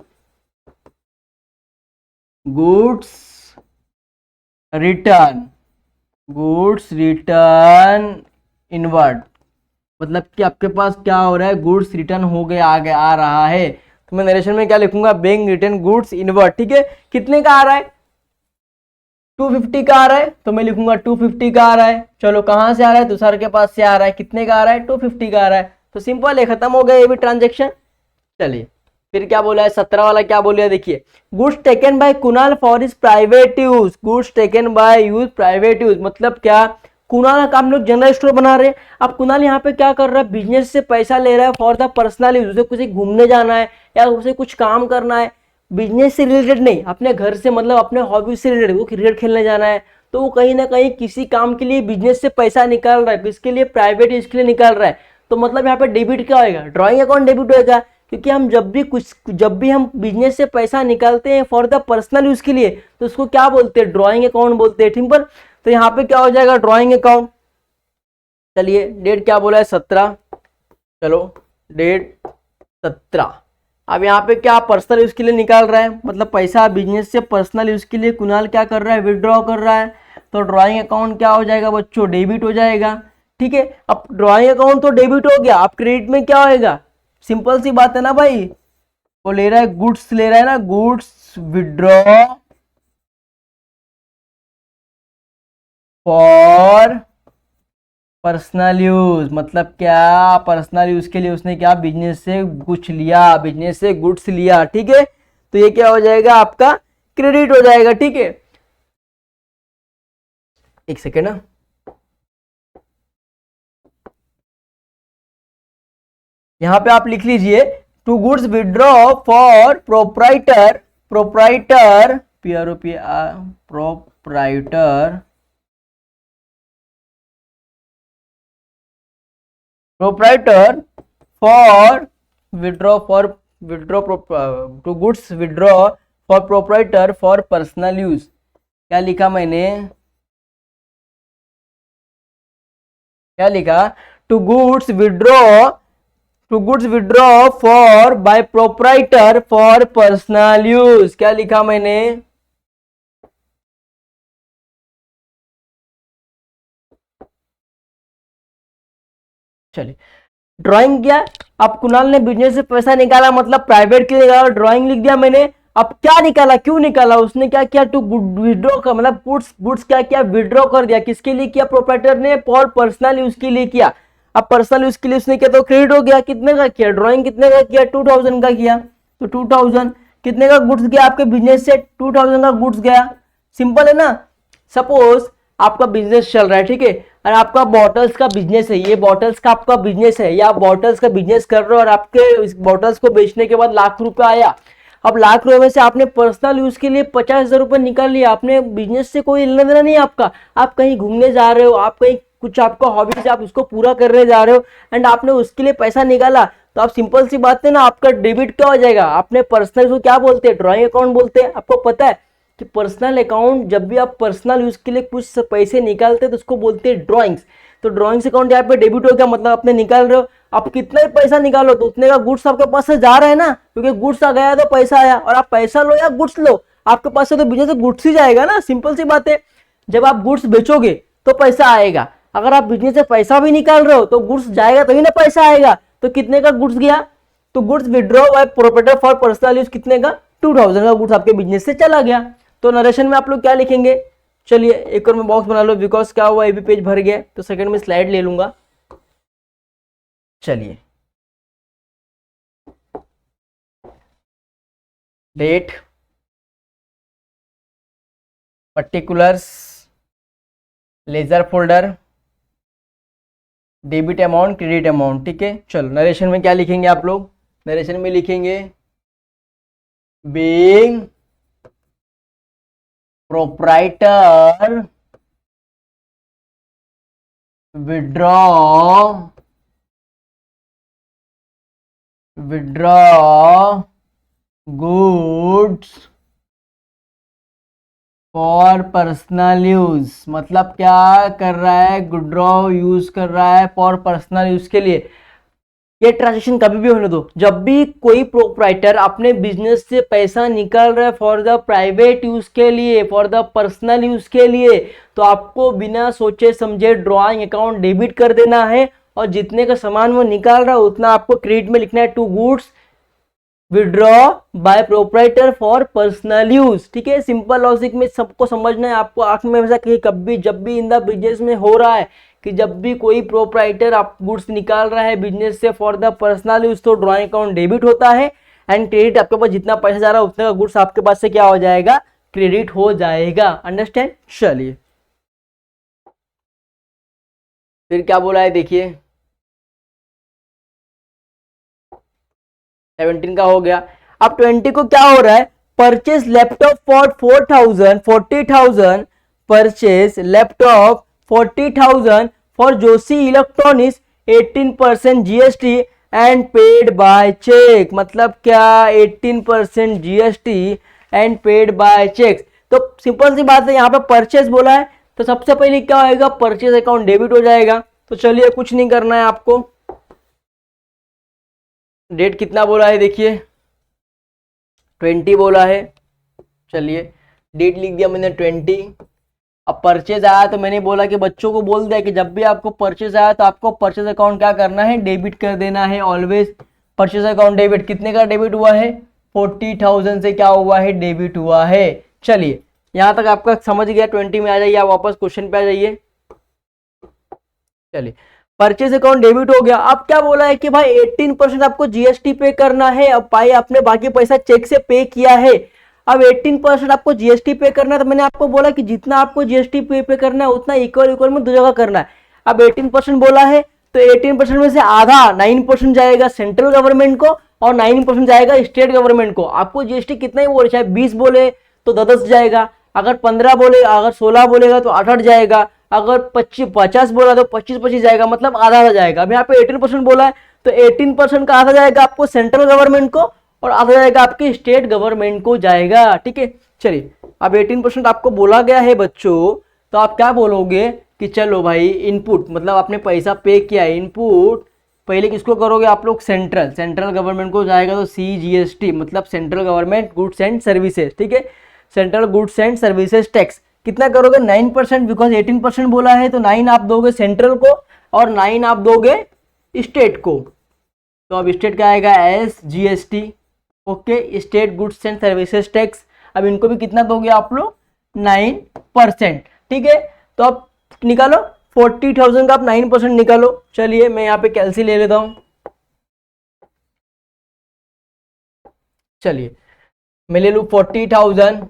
[SPEAKER 1] गुड्स रिटर्न इनवर्ड, मतलब कि आपके पास क्या हो रहा है, गुड्स रिटर्न हो गया, आगे आ रहा है, तो मैं नरेशन में क्या लिखूंगा, बीइंग रिटर्न गुड्स इनवर्ड, ठीक है। कितने का आ रहा है, 250 का आ रहा है, तो मैं लिखूंगा 250 का आ रहा है। चलो कहां से आ रहा है, तुषार के पास से आ रहा है, कितने का आ रहा है, 250 का आ रहा है, तो सिंपल है, खत्म हो गया ये भी ट्रांजेक्शन। चलिए फिर क्या बोला है 17 वाला, क्या बोला देखिए, goods taken by Kunal for his private use, goods taken by use private use मतलब क्या, कुणाल का हम लोग जनरल स्टोर बना रहे हैं। अब कुणाल यहाँ पे क्या कर रहा है, बिजनेस से पैसा ले रहा है फॉर द पर्सनल यूज, उसे कुछ घूमने जाना है या उसे कुछ काम करना है, बिजनेस से रिलेटेड नहीं, अपने घर से मतलब अपने हॉबी से रिलेटेड, वो क्रिकेट खेलने जाना है, तो वो कहीं ना कहीं किसी काम के लिए बिजनेस से पैसा निकाल रहा है, किसके लिए, प्राइवेट यूज के लिए निकाल रहा है। तो मतलब यहाँ पे डेबिट क्या होगा, ड्रॉइंग अकाउंट डेबिट होगा, क्योंकि हम जब भी हम बिजनेस से पैसा निकालते हैं फॉर द पर्सनल यूज के लिए, तो उसको क्या बोलते हैं, ड्रॉइंग अकाउंट बोलते हैं, ठीक पर। तो यहाँ पे क्या हो जाएगा, ड्रॉइंग अकाउंट। चलिए डेट क्या बोला है 17, चलो डेट 17। अब यहाँ पे क्या पर्सनल यूज के लिए निकाल रहा है, मतलब पैसा बिजनेस से पर्सनल यूज के लिए कुणाल क्या कर रहा है, विड्रॉ कर रहा है। तो ड्रॉइंग अकाउंट क्या हो जाएगा बच्चों, डेबिट हो जाएगा, ठीक है। अब ड्रॉइंग अकाउंट तो डेबिट हो गया, अब क्रेडिट में क्या होएगा, सिंपल सी बात है ना भाई, वो ले रहा है गुड्स, ले रहा है ना, goods withdraw for personal use, मतलब क्या, पर्सनल यूज के लिए उसने क्या, बिजनेस से कुछ लिया, बिजनेस से गुड्स लिया, ठीक है। तो ये क्या हो जाएगा आपका, क्रेडिट हो जाएगा, ठीक है। एक सेकेंड ना, यहां पे आप लिख लीजिए, to goods withdraw for proprietor, proprietor proprietor proprietor for withdraw to goods withdraw for proprietor for personal use. क्या लिखा मैंने, क्या लिखा, to goods withdraw for by proprietor for personal use, क्या लिखा मैंने, चलिए ड्राइंग किया। अब कुणाल ने बिजनेस से पैसा निकाला, मतलब प्राइवेट के लिए निकाला, ड्राइंग लिख दिया मैंने। अब क्या निकाला, क्यों निकाला, उसने क्या किया, टू विड्रॉ का मतलब गुड्स क्या किया, विड्रॉ कर दिया, किसके लिए किया, प्रोप्राइटर ने, फॉर पर्सनल यूज के लिए किया। अब पर्सनल यूज के लिए उसने किया तो क्रेडिट हो गया, कितने का किया, ड्राइंग कितने का किया, 2000 का किया, तो 2000 कितने का गुड्स गया आपके बिजनेस से, 2000 का गुड्स गया। सिंपल है ना। सपोज आपका बिजनेस चल रहा है, ठीक है, और आपका बॉटल्स का बिजनेस है, ये बॉटल्स का आपका बिजनेस है, या आप बॉटल्स का बिजनेस कर रहे हो और आपके इस बॉटल्स को बेचने के बाद लाख रुपए आया। अब लाख रुपए में से आपने पर्सनल यूज के लिए 50,000 रुपए निकाल लिया, आपने बिजनेस से कोई लेना देना नहीं आपका, आप कहीं घूमने जा रहे हो, आप कहीं कुछ आपका हॉबीज आप उसको पूरा करने जा रहे हो एंड आपने उसके लिए पैसा निकाला, तो आप सिंपल सी बात है ना, आपका डेबिट क्या हो जाएगा, आपने पर्सनल को क्या बोलते हैं, ड्रॉइंग अकाउंट बोलते हैं। आपको पता है कि पर्सनल अकाउंट, जब भी आप पर्सनल यूज के लिए कुछ पैसे निकालते हैं तो उसको बोलते हैं ड्रॉइंग्स। तो ड्रॉइंग्स अकाउंट यहाँ पे डेबिट हो गया, मतलब आपने निकाल रहे हो, आप कितना ही पैसा निकालो तो उतने का गुड्स आपके पास से जा रहा है ना, क्योंकि गुड्स आ गया तो पैसा आया, और आप पैसा लो या गुड्स लो, आपके पास से तो बिजनेस से गुड्स ही जाएगा ना, सिंपल सी बात है। जब आप गुड्स बेचोगे तो पैसा आएगा, अगर आप बिजनेस से पैसा भी निकाल रहे हो तो गुड्स जाएगा तभी ना पैसा आएगा। तो कितने का गुड्स गया, तो goods withdraw by proprietor for personal use कितने का, 2000 का गुड्स आपके बिजनेस से चला गया। तो नरेशन में आप लोग क्या लिखेंगे, चलिए एक और मैं बॉक्स बना लो, बिकॉज क्या हुआ, ये भी पेज भर गया, तो सेकंड में स्लाइड ले लूंगा। चलिए date, particulars, ledger folder, debit amount, credit amount, ठीक है। चलो नरेशन में क्या लिखेंगे आप लोग, नरेशन में लिखेंगे being proprietor withdraw goods for personal use, मतलब क्या कर रहा है, विड्रॉ यूज कर रहा है फॉर पर्सनल यूज के लिए। ये ट्रांजेक्शन कभी भी होने दो, जब भी कोई प्रोप्राइटर अपने बिजनेस से पैसा निकाल रहा है फॉर द प्राइवेट यूज के लिए, फॉर द पर्सनल यूज के लिए, तो आपको बिना सोचे समझे ड्रॉइंग अकाउंट डेबिट कर देना है, और जितने का सामान वो निकाल रहा है उतना आपको क्रेडिट में लिखना है, to goods withdraw by proprietor for personal use, ठीक है। सिंपल लॉजिक में सबको समझना है, आपको आंख में हमेशा कहीं कभी जब भी इन द बिजनेस में हो रहा है कि जब भी कोई प्रोप्राइटर आप गुड्स निकाल रहा है बिजनेस से फॉर द पर्सनल यूज, तो ड्रॉइंग अकाउंट डेबिट होता है, एंड क्रेडिट आपके पास जितना पैसा जा रहा है उतना का गुड्स आपके पास से क्या हो जाएगा, क्रेडिट हो जाएगा। अंडरस्टैंड। चलिए फिर क्या बोला है देखिए, 17 का हो गया। अब 20 को क्या हो रहा है, purchase laptop for 40,000 purchase laptop 40,000 for Joshi electronics 18% GST and paid by cheque. मतलब क्या, 18% GST and paid by cheque. तो सिंपल सी बात है, यहाँ पे परचेज बोला है तो सबसे पहले क्या होएगा, परचेज अकाउंट डेबिट हो जाएगा। तो चलिए कुछ नहीं करना है आपको, डेट कितना बोला है देखिए 20 बोला है, चलिए डेट लिख दिया मैंने 20। अब परचेज आया तो मैंने बोला कि बच्चों को बोल दिया कि जब भी आपको परचेज आया तो आपको परचेज अकाउंट क्या करना है, डेबिट कर देना है ऑलवेज। परचेज अकाउंट डेबिट, कितने का डेबिट हुआ है, 40,000 से क्या हुआ है, डेबिट हुआ है। चलिए यहां तक आपका समझ गया, 20 में आ जाइए, आप वापस क्वेश्चन पे आ जाइए। चलिए परचेज अकाउंट डेबिट हो गया। अब क्या बोला है कि भाई 18% आपको जीएसटी पे करना है। अब भाई आपने बाकी पैसा चेक से पे किया है, अब 18% आपको जीएसटी पे करना है। तो मैंने आपको बोला कि जितना आपको जीएसटी पे करना है उतना इक्वल में दो जगह करना है। अब 18% बोला है तो 18% में से आधा 9% जाएगा सेंट्रल गवर्नमेंट को और 9% जाएगा स्टेट गवर्नमेंट को। आपको जीएसटी कितना ही बोले, चाहे 20 बोले तो 10 जाएगा, अगर 15 बोले, अगर 16 बोलेगा तो 8 जाएगा, अगर 50 बोला तो 25 जाएगा, मतलब आधा जाएगा। अब यहाँ पे 18% बोला है तो 18% का आधा जाएगा आपको सेंट्रल गवर्नमेंट को और आधा जाएगा आपके स्टेट गवर्नमेंट को जाएगा। ठीक है, चलिए अब 18% आपको बोला गया है बच्चों, तो आप क्या बोलोगे कि चलो भाई इनपुट, मतलब आपने पैसा पे किया, इनपुट पहले किसको करोगे आप लोग, सेंट्रल गवर्नमेंट को जाएगा तो CGST, मतलब central government goods and services. ठीक है, central goods and services tax कितना करोगे, 9%, बिकॉज 18% बोला है तो 9 आप दोगे सेंट्रल को और 9 आप दोगे स्टेट को। तो अब स्टेट क्या आएगा, SGST। Okay, state goods and services tax. अब इनको भी कितना दोगे आप लोग, 9%। ठीक है, तो अब निकालो 40,000 का आप 9% निकालो। चलिए मैं यहाँ पे कैलसी ले लेता हूँ। चलिए मैं ले लूँ 40,000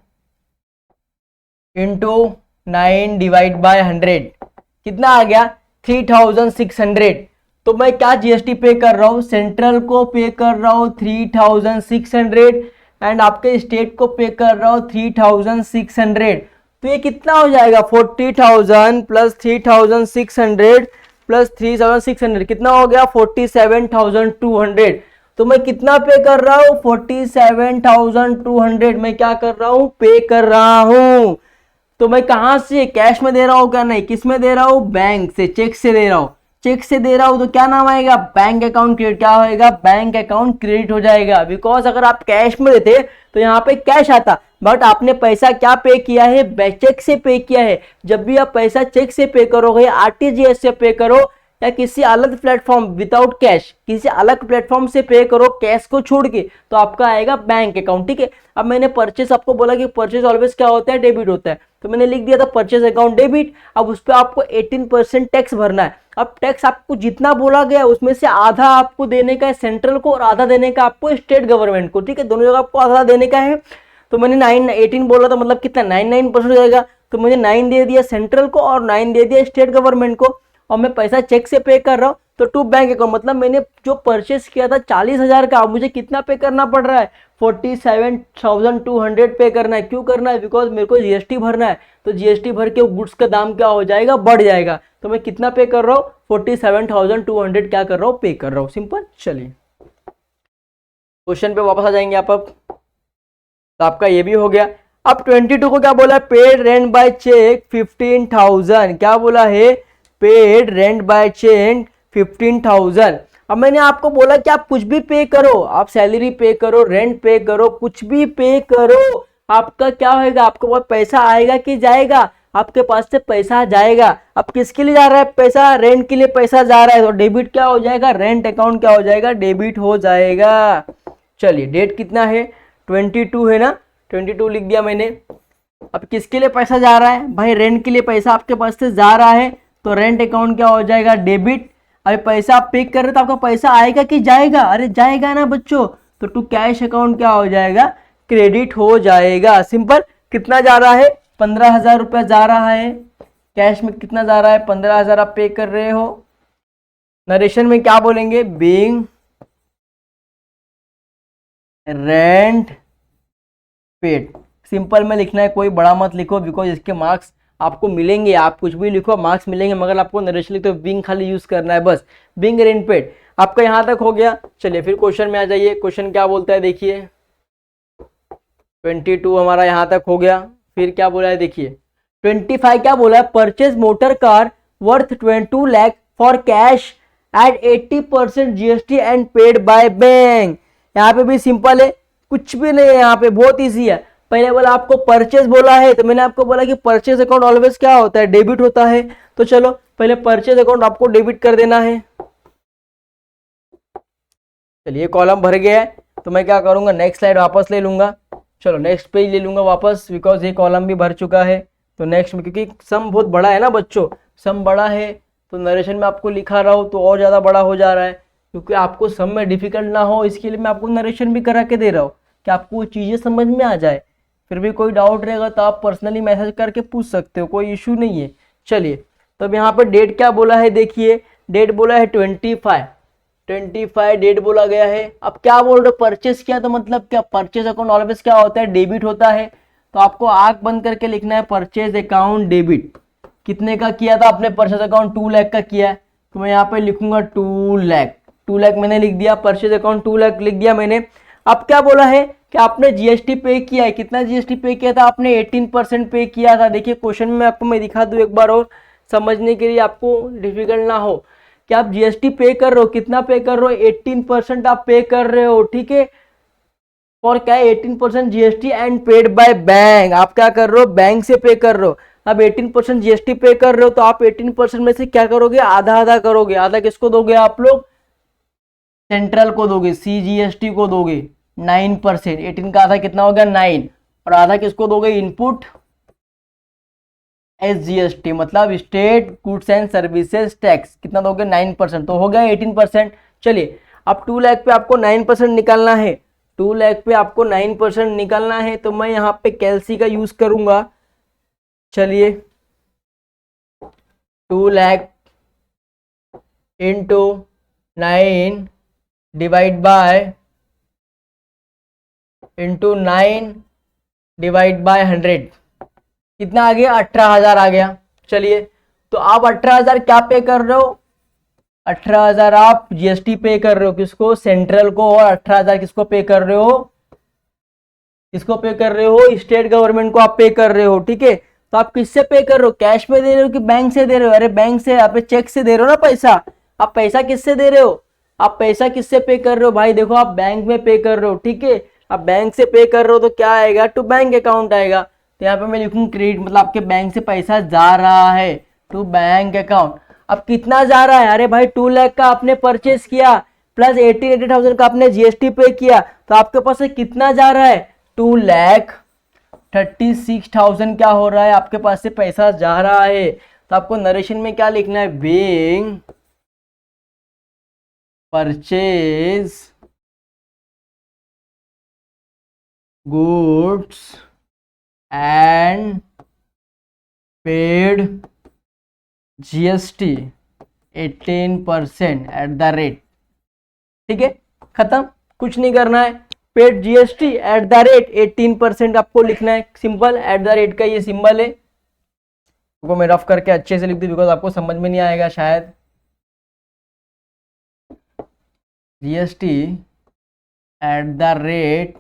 [SPEAKER 1] इंटू 9 डिवाइड बाय 100, कितना आ गया, 3,600। तो मैं क्या जीएसटी पे कर रहा हूँ, सेंट्रल को पे कर रहा हूँ 3,600 एंड आपके स्टेट को पे कर रहा हूँ 3,600। तो ये कितना हो जाएगा, 40,000 प्लस 3,600 प्लस 3,600 कितना हो गया, 47,200। तो मैं कितना पे कर रहा हूँ, 47,200 मैं क्या कर रहा हूँ, पे कर रहा हूँ। तो मैं कहां से, कैश में दे रहा हूं क्या, नहीं, किस में दे रहा हूं, बैंक से, चेक से दे रहा हूं। चेक से दे रहा हूं तो क्या नाम आएगा, बैंक अकाउंट क्रेडिट। क्या होएगा, बैंक अकाउंट क्रेडिट हो जाएगा। बिकॉज अगर आप कैश में देते तो यहाँ पे कैश आता, बट आपने पैसा क्या पे किया है, चेक से पे किया है। जब भी आप पैसा चेक से पे करोगे, आरटीजीएस से पे करो या किसी अलग प्लेटफॉर्म विदाउट कैश, किसी अलग प्लेटफॉर्म से पे करो कैश को छोड़ के, तो आपका आएगा बैंक अकाउंट। ठीक है, अब मैंने परचेस आपको बोला कि परचेस ऑलवेज क्या होता है, डेबिट होता है, तो मैंने लिख दिया था परचेस अकाउंट डेबिट। अब उस पर आपको 18% टैक्स भरना है। अब टैक्स आपको जितना बोला गया उसमें से आधा आपको देने का है सेंट्रल को और आधा देने का आपको स्टेट गवर्नमेंट को। ठीक है, दोनों जगह आपको आधा देने का है। तो मैंने 18 बोला था, मतलब कितना 99% हो जाएगा। तो मैंने 9 दे दिया सेंट्रल को और 9 दे दिया स्टेट गवर्नमेंट को, और मैं पैसा चेक से पे कर रहा हूँ तो टू बैंक अकाउंट, मतलब मैंने जो परचेस किया था 40,000 का, मुझे कितना पे करना पड़ रहा है, 47,200 पे करना है। क्यों करना है, बिकॉज मेरे को जीएसटी भरना है। तो जीएसटी भर के गुड्स का दाम क्या हो जाएगा, बढ़ जाएगा। तो मैं कितना पे कर रहा हूँ, 47,200 क्या कर रहा हूँ, पे कर रहा हूँ। सिंपल। चलिए क्वेश्चन पे वापस आ जाएंगे आप। अब तो आपका ये भी हो गया। अब 22 को क्या बोला, पेड रेंट बाय चेक 15,000। क्या बोला है, पेड रेंट बाय चेक 15,000। अब मैंने आपको बोला कि आप कुछ भी पे करो, आप सैलरी पे करो, रेंट पे करो, कुछ भी पे करो, आपका क्या होगा, आपके पास पैसा आएगा कि जाएगा, आपके पास से पैसा जाएगा। अब किसके लिए जा रहा है पैसा, रेंट के लिए पैसा जा रहा है, तो डेबिट क्या हो जाएगा, रेंट अकाउंट क्या हो जाएगा, डेबिट हो जाएगा। चलिए डेट कितना है, 22 है ना, 22 लिख दिया मैंने। अब किसके लिए पैसा जा रहा है, भाई रेंट के लिए पैसा आपके पास से जा रहा है, तो रेंट अकाउंट क्या हो जाएगा, डेबिट। अभी पैसा आप पे कर रहे तो आपका पैसा आएगा कि जाएगा, अरे जाएगा ना बच्चों, तो टू कैश अकाउंट क्या हो जाएगा, क्रेडिट हो जाएगा। सिंपल। कितना जा रहा है, 15,000 रुपया जा रहा है। कैश में कितना जा रहा है, 15,000 आप पे कर रहे हो। नरेशन में क्या बोलेंगे, बीइंग रेंट पेड। सिंपल में लिखना है, कोई बड़ा मत लिखो, बिकॉज इसके मार्क्स आपको मिलेंगे। आप कुछ भी लिखो मार्क्स मिलेंगे, मगर आपको नरेशन लिखो बीइंग खाली यूज करना है बस। बीइंग रेंट पेड आपका यहां तक हो गया। चलिए फिर क्वेश्चन में आ जाइए। क्वेश्चन क्या बोलता है देखिए, 22 हमारा यहां तक हो गया। फिर क्या बोला है देखिए, 25 क्या बोला है, purchase motor car worth 22 lakh for cash at 80% GST and paid by bank. यहाँ पे भी सिंपल है, कुछ भी नहीं है, यहाँ पे बहुत इजी है। पहले बोला आपको परचेज बोला है, तो मैंने आपको बोला कि परचेज अकाउंट ऑलवेज क्या होता है, डेबिट होता है। तो चलो पहले परचेज अकाउंट आपको डेबिट कर देना है। चलिए कॉलम भर गया है, तो मैं क्या करूंगा, नेक्स्ट स्लाइड वापस ले लूंगा। चलो नेक्स्ट पेज ले लूंगा वापस, बिकॉज ये कॉलम भी भर चुका है। तो नेक्स्ट में, क्योंकि सम बहुत बड़ा है ना बच्चों, सम बड़ा है तो नरेशन में आपको लिखा रहा हो तो और ज़्यादा बड़ा हो जा रहा है। क्योंकि आपको सम में डिफिकल्ट ना हो, इसके लिए मैं आपको नरेशन भी करा के दे रहा हूँ कि आपको चीज़ें समझ में आ जाए। फिर भी कोई डाउट रहेगा तो आप पर्सनली मैसेज करके पूछ सकते हो, कोई इशू नहीं है। चलिए तो अब यहाँ पर डेट क्या बोला है देखिए, डेट बोला है 25 डेट बोला गया है। अब क्या बोल रहे हो, परचेस किया, तो मतलब क्या, परचेज अकाउंट ऑलवेज क्या होता है, डेबिट होता है। तो आपको आंख बंद करके लिखना है परचेज अकाउंट डेबिट। कितने का किया था आपने परचेज अकाउंट, 2 लाख का किया है, तो मैं यहाँ पे लिखूंगा 2 लाख। 2 लाख मैंने लिख दिया, परचेज अकाउंट 2 लाख लिख दिया मैंने। अब क्या बोला है कि आपने जीएसटी पे किया है। कितना जीएसटी पे किया था आपने, 18% पे किया था। देखिए क्वेश्चन में आपको मैं दिखा दूं एक बार और समझने के लिए, आपको डिफिकल्ट ना हो, कि आप जीएसटी पे कर रहे हो। कितना पे कर रहे हो, 18% आप पे कर रहे हो, ठीक है। और क्या है, 18% GST and paid by bank. आप क्या कर रहे हो, बैंक से पे कर रहे हो। अब 18% जीएसटी पे कर रहे हो, तो आप 18% में से क्या करोगे, आधा आधा करोगे। आधा किसको दोगे आप लोग, सेंट्रल को दोगे, सीजीएसटी को दोगे 9%। 18 का आधा कितना हो गया, 9। और आधा किसको दोगे, इनपुट एसजीएसटी मतलब state goods and services tax. कितना दोगे, 9%, तो हो गया 18%। चलिए अब 2 लाख पे आपको 9% निकालना है। 2 लाख पे आपको 9% निकालना है, तो मैं यहाँ पे कैलसी का यूज करूंगा। चलिए 2 लाख इंटू 9 डिवाइड बाय 100 कितना आ गया, 18,000 आ गया। चलिए तो आप 18,000 क्या पे कर रहे हो, 18,000 आप जीएसटी पे कर रहे हो, किसको, सेंट्रल को। और 18,000 किसको पे कर रहे हो, किसको पे कर रहे हो, स्टेट गवर्नमेंट को आप पे कर रहे हो, ठीक है। तो आप किससे पे कर रहे हो, कैश में दे रहे हो कि बैंक से दे रहे हो, अरे बैंक से, आप चेक से दे रहे हो ना पैसा। आप पैसा किससे दे रहे हो, आप पैसा किससे पे कर रहे हो भाई, देखो आप बैंक में पे कर रहे हो, ठीक है। आप बैंक से पे कर रहे हो तो क्या आएगा, टू बैंक अकाउंट आएगा। तो यहाँ पे मैं लिखूँ क्रेडिट, मतलब आपके बैंक से पैसा जा रहा है टू बैंक अकाउंट। अब कितना जा रहा है, अरे भाई 2 लाख का आपने परचेस किया प्लस 80,000 का आपने जीएसटी पे किया, तो आपके पास से कितना जा रहा है, 2,36,000 क्या हो रहा है, आपके पास से पैसा जा रहा है। तो आपको नरेशन में क्या लिखना है, being purchase goods and paid GST 18% at the rate, ठीक है। खत्म, कुछ नहीं करना है। Paid GST at the rate 18% आपको लिखना है। सिंपल, एट द रेट का ये सिंबल है, तो मैं रफ करके अच्छे से लिख दूं बिकॉज आपको समझ में नहीं आएगा शायद। जीएसटी एट द रेट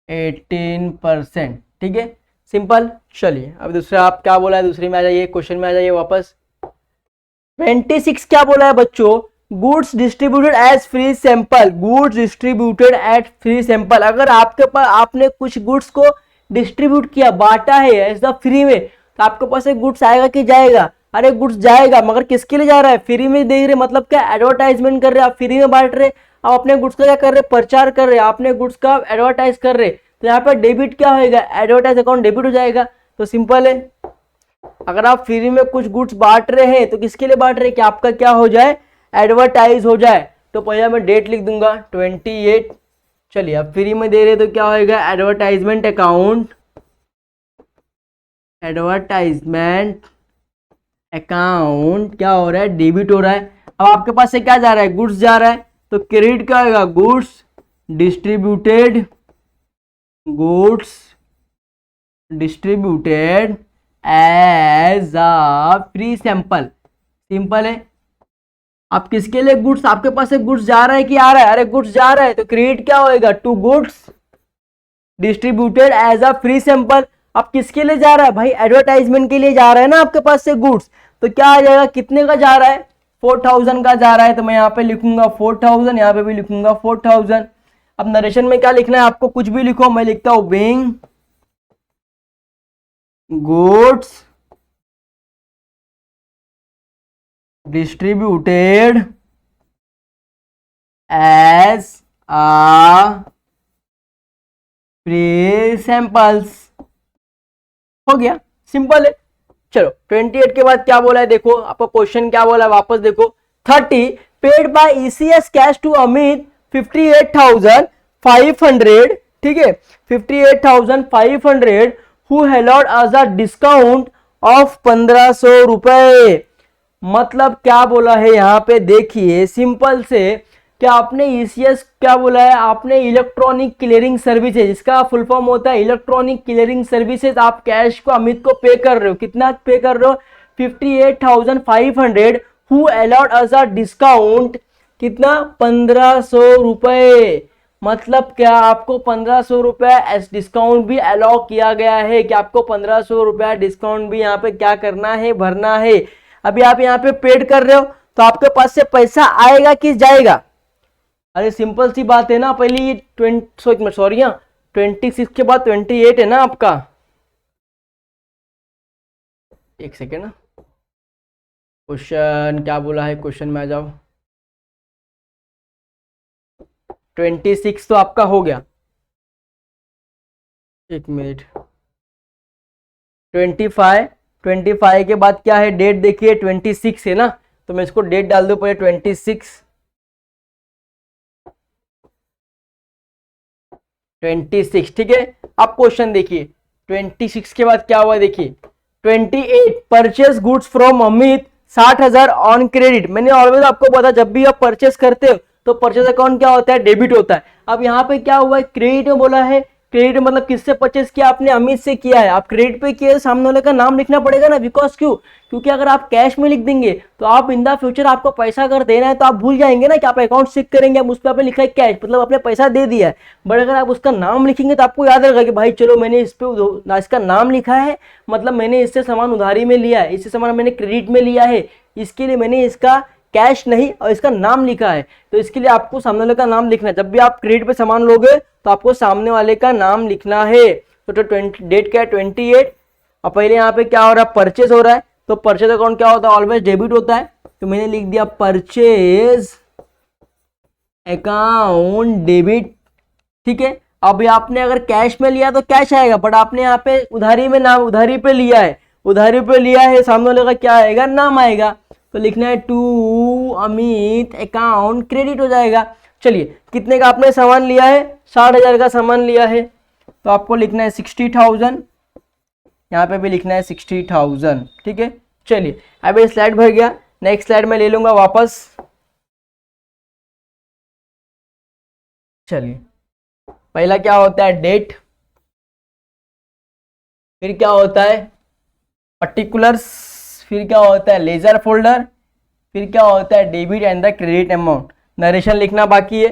[SPEAKER 1] 18%, ठीक है, सिंपल। चलिए अब दूसरा आप क्या बोला है, दूसरी में आ जाइए, क्वेश्चन में आ जाइए वापस। 26 क्या बोला है बच्चों, goods distributed as free sample. Goods distributed at free sample, अगर आपके पास, आपने कुछ गुड्स को डिस्ट्रीब्यूट किया, बांटा है एज द फ्री में, तो आपके पास एक गुड्स आएगा कि जाएगा, अरे गुड्स जाएगा, मगर किसके लिए जा रहा है, फ्री में दे रहे, मतलब क्या, एडवर्टाइजमेंट कर रहे, आप फ्री में बांट रहे, आप अपने गुड्स का क्या कर रहे, प्रचार कर रहे, आपने गुड्स का एडवर्टाइज कर रहे। तो यहाँ पर डेबिट क्या होगा, एडवर्टाइज अकाउंट डेबिट हो जाएगा। तो सिंपल है, अगर आप फ्री में कुछ गुड्स बांट रहे हैं तो किसके लिए बांट रहे हैं, कि आपका क्या हो जाए, एडवर्टाइज हो जाए। तो पहले मैं डेट लिख दूंगा 28 चलिए अब फ्री में दे रहे तो क्या होएगा, एडवर्टाइजमेंट अकाउंट, एडवर्टाइजमेंट अकाउंट क्या हो रहा है, डेबिट हो रहा है। अब आपके पास से क्या जा रहा है, गुड्स जा रहा है, तो क्रेडिट क्या होगा, goods distributed, goods distributed as a free sample. Simple है। आप किसके लिए गुड्स, आपके पास से गुड्स जा रहा है कि आ रहा है, अरे गुड्स जा रहा है तो क्रेडिट क्या होएगा, to goods distributed as a free sample. अब किसके लिए जा रहा है भाई, एडवर्टाइजमेंट के लिए जा रहा है ना आपके पास से गुड्स, तो क्या आ जाएगा, कितने का जा रहा है, 4000 का जा रहा है, तो मैं यहाँ पे लिखूंगा 4000, यहाँ पे भी लिखूंगा 4000। अब नरेशन में क्या लिखना है आपको, कुछ भी लिखो, मैं लिखता हूं बीइंग गुड्स डिस्ट्रीब्यूटेड एज आ फ्री सैंपल्स। हो गया, सिंपल है। चलो 28 के बाद क्या बोला है, देखो आपका क्वेश्चन क्या बोला है, वापस देखो। 30 paid by ECS cash to Amit 58,500, ठीक है, 58,500 who allowed as a discount of 1500 रुपए। मतलब क्या बोला है यहाँ पे, देखिए सिंपल से, क्या आपने ईसीएस क्या बोला है, आपने इलेक्ट्रॉनिक क्लियरिंग सर्विसेज, जिसका फुल फॉर्म होता है इलेक्ट्रॉनिक क्लियरिंग सर्विसेज, आप कैश को अमित को पे कर रहे हो, कितना पे कर रहे हो, 58,500 who allowed as a discount, कितना 1500 रुपए। मतलब क्या आपको 1500 रुपए एस डिस्काउंट भी अलाउ किया गया है, कि आपको 1500 रुपया डिस्काउंट भी यहाँ पे क्या करना है, भरना है। अभी आप यहाँ पे पेड कर रहे हो तो आपके पास से पैसा आएगा कि जाएगा, अरे सिंपल सी बात है ना। पहले ये 26 के बाद 28 है ना आपका, एक सेकेंड ना, क्वेश्चन क्या बोला है, क्वेश्चन में आ जाओ। 26 तो आपका हो गया, एक मिनट, 25 के बाद क्या है, डेट देखिए 26 है ना, तो मैं इसको डेट डाल दूं पहले 26, ठीक है। अब क्वेश्चन देखिए 26 के बाद क्या हुआ, देखिए 28 purchase goods from Amit 60,000 on credit. मैंने ऑलवेज आपको बताया जब भी आप परचेस करते हो तो परचेस अकाउंट क्या होता है, डेबिट होता है। अब यहाँ पे क्या हुआ है, क्रेडिट में बोला है, क्रेडिट मतलब किससे परचेस किया आपने, अमित से किया है। आप क्रेडिट पे किए, सामने वाले का नाम लिखना पड़ेगा ना, बिकॉज क्यों, क्योंकि अगर आप कैश में लिख देंगे तो आप इन द फ्यूचर आपको पैसा अगर देना है तो आप भूल जाएंगे ना, कि आप अकाउंट चेक करेंगे, आप उस पर आपने लिखा है कैश, मतलब आपने पैसा दे दिया है। बट अगर आप उसका नाम लिखेंगे तो आपको याद रहेगा कि भाई चलो मैंने इस पे इसका नाम लिखा है, मतलब मैंने इससे सामान उधारी में लिया है, इससे सामान मैंने क्रेडिट में लिया है, इसके लिए मैंने इसका कैश नहीं और इसका नाम लिखा है। तो इसके लिए आपको सामने वाले का नाम लिखना है। जब भी आप क्रेडिट पे सामान लोगे तो आपको सामने वाले का नाम लिखना है। तो डेट क्या है, 28। और पहले यहाँ पे क्या हो रहा है, परचेज हो रहा है, तो परचेज अकाउंट क्या होता है, ऑलवेज डेबिट होता है, तो मैंने लिख दिया परचेज अकाउंट डेबिट, ठीक है। अभी आपने अगर कैश में लिया तो कैश आएगा, बट आपने यहाँ पे उधारी में नाम, उधारी पे लिया है, उधारी पे लिया है, सामने वाले का क्या आएगा, नाम आएगा, तो लिखना है टू अमित अकाउंट क्रेडिट हो जाएगा। चलिए कितने का आपने सामान लिया है, 60,000 का सामान लिया है, तो आपको लिखना है 60,000, यहाँ पे भी लिखना है 60,000, ठीक है। चलिए अब ये स्लाइड भर गया, नेक्स्ट स्लाइड में ले लूंगा वापस। चलिए पहला क्या होता है, डेट, फिर क्या होता है पर्टिकुलर्स, फिर क्या होता है लेजर फोल्डर, फिर क्या होता है debit and the credit amount. Narration लिखना बाकी है,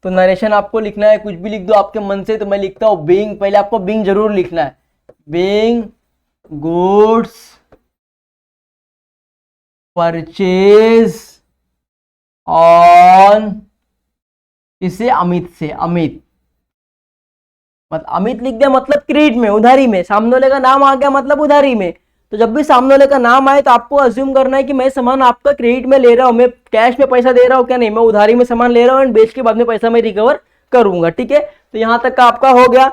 [SPEAKER 1] तो नरेशन आपको लिखना है, कुछ भी लिख दो आपके मन से, तो मैं लिखता हूँ बीइंग, पहले आपको बीइंग जरूर लिखना है, बीइंग गुड्स परचेज ऑन, इसे अमित से, अमित मतलब अमित लिख दिया मतलब क्रेडिट में, उधारी में, सामने वाले का नाम आ गया मतलब उधारी में। तो जब भी सामने वाले का नाम आए तो आपको अज्यूम करना है कि मैं सामान आपका क्रेडिट में ले रहा हूँ, मैं कैश में पैसा दे रहा हूँ क्या, नहीं, मैं उधारी में सामान ले रहा हूँ एंड बेच के बाद में पैसा मैं रिकवर करूंगा, ठीक है। तो यहाँ तक का आपका हो गया,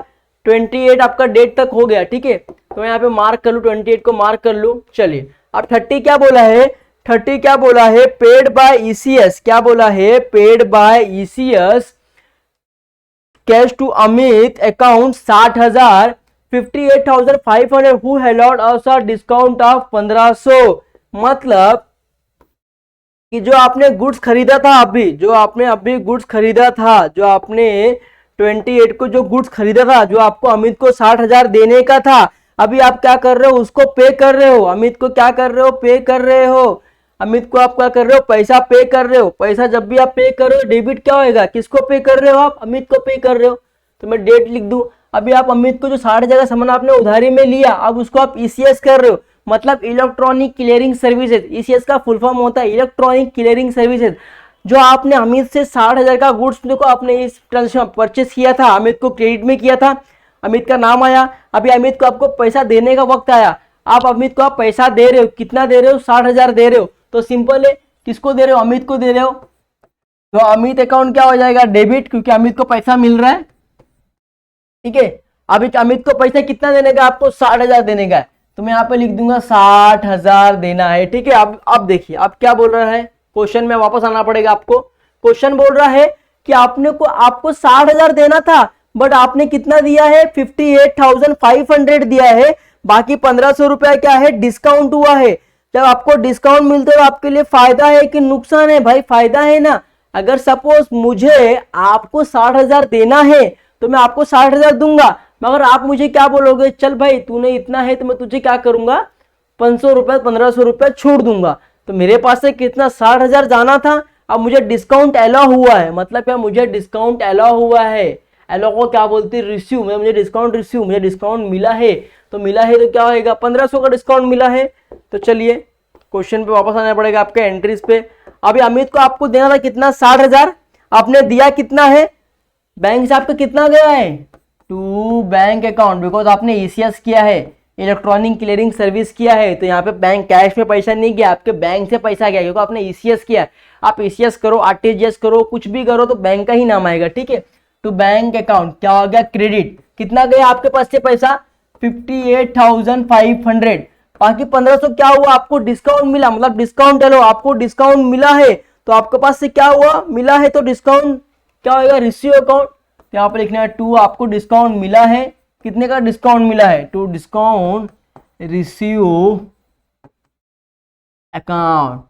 [SPEAKER 1] 28 आपका डेट तक हो गया, ठीक है। तो यहाँ पे मार्क कर लूँ, 28 को मार्क कर लूँ। चलिए अब 30 क्या बोला है, 30 क्या बोला है, पेड बाय ईसीएस, क्या बोला है, paid by ECS cash to Amit account 60,000 58,500 who allowed us a discount of 1500। मतलब कि जो आपने गुड्स खरीदा था अभी, जो आपने अभी गुड्स खरीदा था, जो आपने 28 को जो गुड्स खरीदा था, जो आपको अमित को 60,000 देने का था, अभी आप क्या कर रहे हो, उसको पे कर रहे हो। अमित को क्या कर रहे हो, पे कर रहे हो। अमित को आप क्या कर रहे हो, पैसा पे कर रहे हो। पैसा जब भी आप पे कर रहे हो, डेबिट क्या होएगा, किसको पे कर रहे हो आप, अमित को पे कर रहे हो। तो मैं डेट लिख दूं। अभी आप अमित को जो 60,000 का सामान आपने उधारी में लिया, अब उसको आप ईसीएस कर रहे हो, मतलब इलेक्ट्रॉनिक क्लियरिंग सर्विसेज। ईसीएस का फुल फॉर्म होता है इलेक्ट्रॉनिक क्लियरिंग सर्विसेज। जो आपने अमित से 60,000 का गुड्स देखो आपने इस ट्रांजेक्शन परचेस किया था, अमित को क्रेडिट में किया था, अमित का नाम आया। अभी अमित को आपको पैसा देने का वक्त आया, आप अमित को आप पैसा दे रहे हो, कितना दे रहे हो, 60,000 दे रहे हो। तो सिंपल है, किसको दे रहे हो, अमित को दे रहे हो। तो अमित अकाउंट क्या हो जाएगा, डेबिट, क्योंकि अमित को पैसा मिल रहा है। ठीक है, अभी अमित को पैसा कितना देने का, आपको 60,000 देने का है। तो मैं यहाँ पे लिख दूंगा 60,000 देना है। ठीक है, अब देखिए अब क्या बोल रहा है, क्वेश्चन में वापस आना पड़ेगा आपको। क्वेश्चन बोल रहा है कि आपको 60,000 देना था, बट आपने कितना दिया है, 58,500 दिया है। बाकी 1,500 रुपया क्या है, डिस्काउंट हुआ है। जब आपको डिस्काउंट मिलता है तो आपके लिए फायदा है कि नुकसान है, भाई फायदा है ना। अगर सपोज मुझे आपको 60,000 देना है तो मैं आपको 60,000 दूंगा, मगर आप मुझे क्या बोलोगे, चल भाई तूने इतना है तो मैं तुझे क्या करूंगा, 500 रुपए 1,500 रुपए छोड़ दूंगा। तो मेरे पास से कितना 60,000 जाना था, अब मुझे डिस्काउंट अलाउ हुआ है। मतलब क्या, मुझे डिस्काउंट अलाउ हुआ है। अलाउ को क्या बोलते हैं, रिसीव। मुझे डिस्काउंट रिसीव, मुझे डिस्काउंट मिला है। तो मिला है तो क्या होएगा, 1,500 का डिस्काउंट मिला है। तो चलिए क्वेश्चन पे वापस आना पड़ेगा आपके एंट्रीज पे। अभी अमित को आपको देना था कितना, 60,000। आपने दिया कितना है, बैंक से आपका कितना गया है, टू बैंक अकाउंट, बिकॉज आपने ईसीएस किया है, इलेक्ट्रॉनिक क्लियरिंग सर्विस किया है। तो यहाँ पे बैंक कैश में पैसा नहीं गया, आपके बैंक से पैसा गया, क्योंकि आपने ईसीएस किया। आप ईसीएस करो, आरटीजीएस करो, कुछ भी करो तो बैंक का ही नाम आएगा। ठीक है, टू बैंक अकाउंट क्या हो गया, क्रेडिट। कितना गया आपके पास से पैसा, 58,500। बाकी 1,500 क्या हुआ, आपको डिस्काउंट मिला, मतलब डिस्काउंट लो, आपको डिस्काउंट मिला है। तो आपके पास से क्या हुआ, मिला है, तो डिस्काउंट क्या होगा, रिसीव अकाउंट। यहाँ पर लिखना है टू, आपको डिस्काउंट मिला है। कितने का डिस्काउंट मिला है, टू डिस्काउंट रिसीव अकाउंट।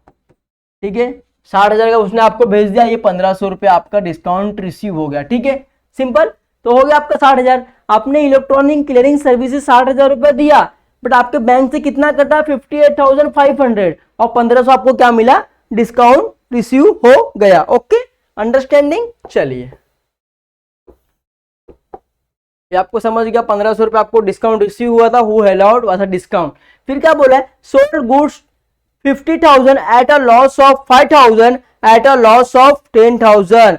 [SPEAKER 1] ठीक है, 60,000 का उसने आपको भेज दिया, ये 1,500 रुपये आपका डिस्काउंट रिसीव हो गया। ठीक है, सिंपल। तो हो गया आपका 60,000। आपने इलेक्ट्रॉनिक क्लियरिंग सर्विसेज 60,000 रुपये दिया, बट आपके बैंक से कितना कटा, 58,500, और 1,500 आपको क्या मिला, डिस्काउंट रिसीव हो गया। Okay, understanding. चलिए ये आपको समझ गया, 1,500 रुपये आपको डिस्काउंट रिसीव हुआ था, who allowed was a discount. फिर क्या बोला है, sold goods 50,000 at a loss of 5,000 at a loss of 10,000।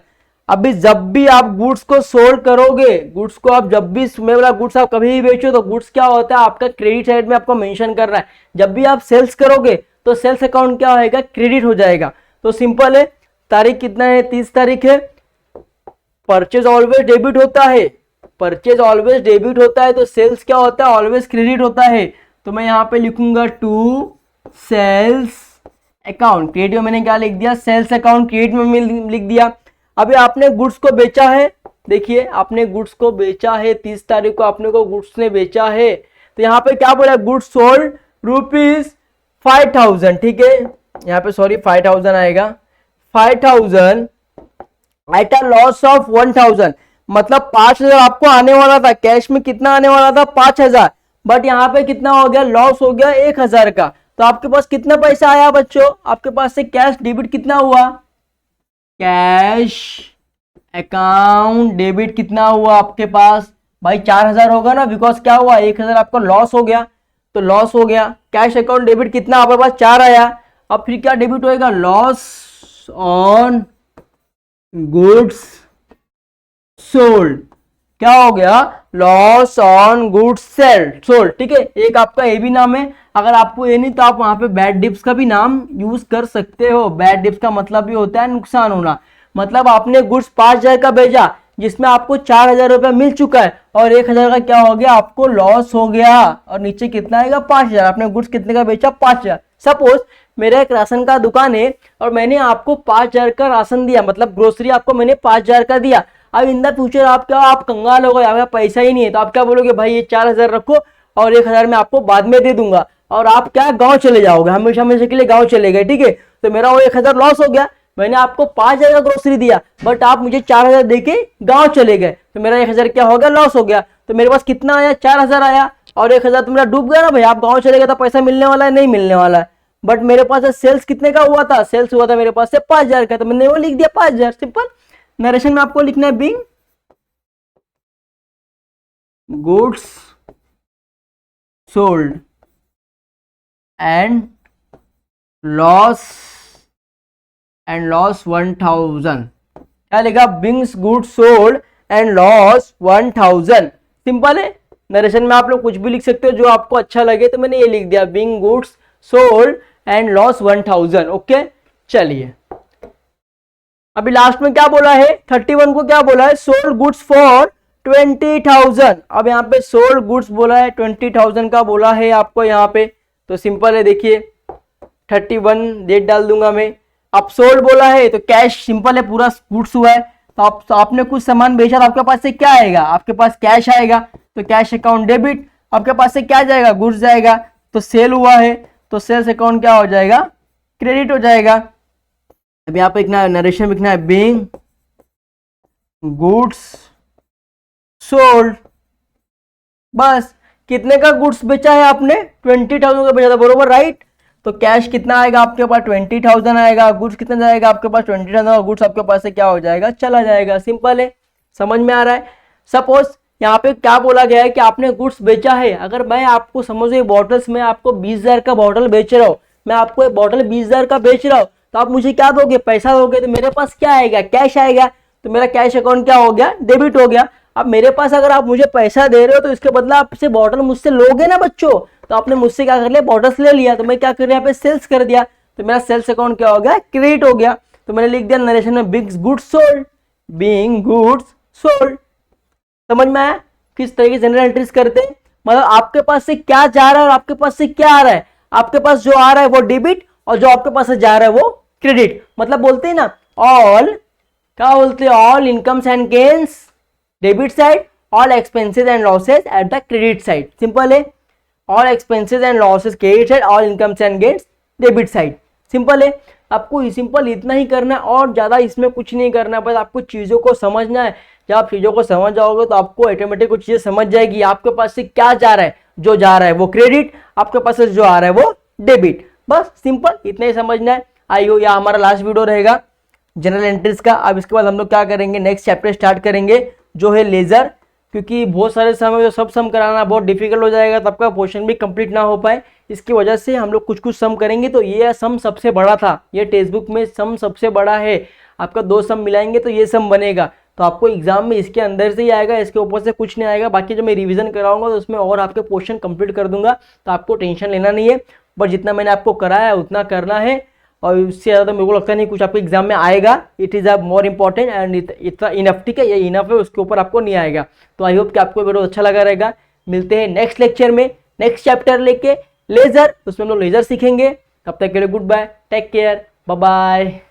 [SPEAKER 1] अभी जब भी आप गुड्स को सोल्ड करोगे, गुड्स को आप जब भी, मैं बोला गुड्स आप कभी भी बेचो तो गुड्स क्या होता है, आपका क्रेडिट साइड में आपको मेंशन कर रहा है। जब भी आप सेल्स करोगे तो सेल्स अकाउंट क्या होएगा, क्रेडिट हो जाएगा। तो सिंपल है, तारीख कितना है, 30 तारीख है। परचेज ऑलवेज डेबिट होता है, परचेज ऑलवेज डेबिट होता है, तो सेल्स क्या होता है, ऑलवेज क्रेडिट होता है। तो मैं यहाँ पे लिखूंगा टू सेल्स अकाउंट। क्रेडिट में मैंने क्या लिख दिया, सेल्स अकाउंट क्रेडिट में लिख दिया। अभी आपने गुड्स को बेचा है, देखिए आपने गुड्स को बेचा है, 30 तारीख को आपने को गुड्स ने बेचा है। तो यहाँ पे क्या बोला, गुड्स सोल्ड ₹5,000। ठीक है, यहाँ पे सॉरी 5,000 आएगा, 5,000 एट अ लॉस ऑफ 1,000। मतलब 5,000 आपको आने वाला था, कैश में कितना आने वाला था, 5,000, बट यहाँ पे कितना हो गया, लॉस हो गया 1,000 का। तो आपके पास कितना पैसा आया बच्चों, आपके पास से कैश डेबिट कितना हुआ, कैश अकाउंट डेबिट कितना हुआ आपके पास, भाई 4,000 होगा ना, बिकॉज क्या हुआ, 1,000 आपका लॉस हो गया, तो लॉस हो गया। कैश अकाउंट डेबिट कितना आपके पास, 4 आया। अब फिर क्या डेबिट होएगा, लॉस ऑन गुड्स सोल्ड। क्या हो गया, लॉस ऑन गुड्स सोल्ड। ठीक है, एक आपका ये भी नाम है। अगर आपको ये नहीं तो आप वहां पे बैड डिप्स का भी नाम यूज कर सकते हो। बैड डिप्स का मतलब भी होता है नुकसान होना। मतलब आपने गुड्स 5,000 का भेजा, जिसमें आपको 4,000 रुपया मिल चुका है, और 1,000 का क्या हो गया, आपको लॉस हो गया। और नीचे कितना आएगा, 5,000। आपने गुड्स कितने का बेचा, 5,000। सपोज मेरा एक राशन का दुकान है और मैंने आपको 5,000 का राशन दिया, मतलब ग्रोसरी आपको मैंने 5,000 का दिया। अब इन द फ्यूचर आप क्या, आप कंगाल हो गए, आपका पैसा ही नहीं है, तो आप क्या बोलोगे, भाई ये 4,000 रखो और 1,000 मैं आपको बाद में दे दूंगा, और आप क्या गाँव चले जाओगे, हमेशा हमेशा के लिए गाँव चले गए, ठीक है। तो मेरा वो 1,000 लॉस हो गया, मैंने आपको 5,000 का ग्रोसरी दिया, बट आप मुझे 4,000 देके गाँव चले गए, तो मेरा 1,000 क्या हो गया, लॉस हो गया। तो मेरे पास कितना आया, 4,000 आया, और 1,000 तो मेरा डूब गया ना भाई, आप गाँव चले गए तो पैसा मिलने वाला है, नहीं मिलने वाला है। बट मेरे पास सेल्स कितने का हुआ था, सेल्स हुआ था मेरे पास से 5,000 का, तो मैंने वो लिख दिया 5,000, सिंपल। नरेशन में आपको लिखना है being goods sold and loss 1,000, क्या लिखा, बिंग्स goods sold and loss 1,000, simple है। नरेशन में आप लोग कुछ भी लिख सकते हो जो आपको अच्छा लगे, तो मैंने ये लिख दिया Bing goods sold and loss 1,000, okay. चलिए अभी लास्ट में क्या बोला है, 31 को क्या बोला है, सोल्ड गुड्स फॉर 20,000। अब यहाँ पे सोल्ड गुड्स बोला है, 20,000 का बोला है आपको यहाँ पे, तो सिंपल है, देखिए 31 डेट डाल दूंगा मैं। अब सोल्ड बोला है तो कैश, सिंपल है, पूरा गुड्स हुआ है, तो आपने कुछ सामान बेचा तो आपके पास से क्या आएगा, आपके पास कैश आएगा, तो कैश अकाउंट डेबिट। आपके पास से क्या जाएगा, गुड्स जाएगा, तो सेल हुआ है तो सेल्स अकाउंट क्या हो जाएगा, क्रेडिट हो जाएगा। अब यहाँ पे लिखना है, नरेशन लिखना है बीइंग गुड्स सोल्ड, बस। कितने का गुड्स बेचा है आपने, 20,000 का बेचा था, बरोबर, राइट। तो कैश कितना आएगा आपके पास, 20,000 आएगा, गुड्स कितना जाएगा आपके पास, 20,000, गुड्स आपके पास से क्या हो जाएगा, चला जाएगा, सिंपल है, समझ में आ रहा है। सपोज यहाँ पे क्या बोला गया है कि आपने गुड्स बेचा है, अगर मैं आपको समझो बॉटल्स में आपको 20,000 का बॉटल बेच रहा हूँ, मैं आपको एक बॉटल 20,000 का बेच रहा हूँ, तो आप मुझे क्या दोगे, पैसा दोगे, तो मेरे पास क्या आएगा, कैश आएगा, तो मेरा कैश अकाउंट क्या हो गया, डेबिट हो गया। अब मेरे पास अगर आप मुझे पैसा दे रहे हो तो इसके बदला आपसे बॉटल मुझसे लोगे ना बच्चों, तो आपने मुझसे क्या कर लिया, बॉटल्स ले लिया, तो मैं क्या कर रहा यहाँ पे सेल्स कर दिया, तो मेरा सेल्स अकाउंट क्या हो गया, क्रेडिट हो गया। तो मैंने लिख दिया नरेशन में big goods sold, being goods sold. समझ में आया किस तरीके से जनरल एंट्रीज करते हैं, मतलब आपके पास से क्या जा रहा है और आपके पास से क्या आ रहा है, आपके पास जो आ रहा है वो डेबिट और जो आपके पास से जा रहा है वो क्रेडिट। मतलब बोलते हैं ना ऑल, क्या बोलते हैं, all incomes and gains debit side, all expenses and losses at the credit side, simple है। All expenses and losses credit side, all incomes and gains debit side, simple है। आपको सिंपल इतना ही करना है और ज़्यादा इसमें कुछ नहीं करना है, बस आपको चीज़ों को समझना है। जब आप चीज़ों को समझ जाओगे तो आपको ऑटोमेटिक कुछ चीज़ें समझ जाएगी, आपके पास से क्या जा रहा है, जो जा रहा है वो क्रेडिट, आपके पास से जो आ रहा है वो डेबिट, बस सिंपल इतना ही समझना है। आई हो, या हमारा लास्ट वीडियो रहेगा जनरल एंट्रीज का। अब इसके बाद हम लोग क्या करेंगे, नेक्स्ट चैप्टर स्टार्ट करेंगे जो है लेजर, क्योंकि बहुत सारे समय सब सम कराना बहुत डिफिकल्ट हो जाएगा, तब का पोर्शन भी कंप्लीट ना हो पाए, इसकी वजह से हम लोग कुछ कुछ सम करेंगे। तो ये सम सबसे बड़ा था, ये टेक्स्ट बुक में सम सबसे बड़ा है, आपका 2 सम मिलाएंगे तो ये सम बनेगा, तो आपको एग्जाम में इसके अंदर से ही आएगा, इसके ऊपर से कुछ नहीं आएगा। बाकी जो मैं रिवीजन कराऊंगा तो उसमें और आपके पोर्शन कंप्लीट कर दूंगा, तो आपको टेंशन लेना नहीं है, बट जितना मैंने आपको कराया है उतना करना है, और उससे ज़्यादा मेरे को लगता नहीं कुछ आपके एग्जाम में आएगा। It is a more important and इतना इनफ, ठीक है, ये इनफ है, उसके ऊपर आपको नहीं आएगा। तो आई होप कि आपको वीडियो अच्छा लगा रहेगा। मिलते हैं नेक्स्ट लेक्चर में, नेक्स्ट चैप्टर लेके लेजर, उसमें हम लोग लेजर सीखेंगे। तब तक के लिए good bye, take care, bye bye.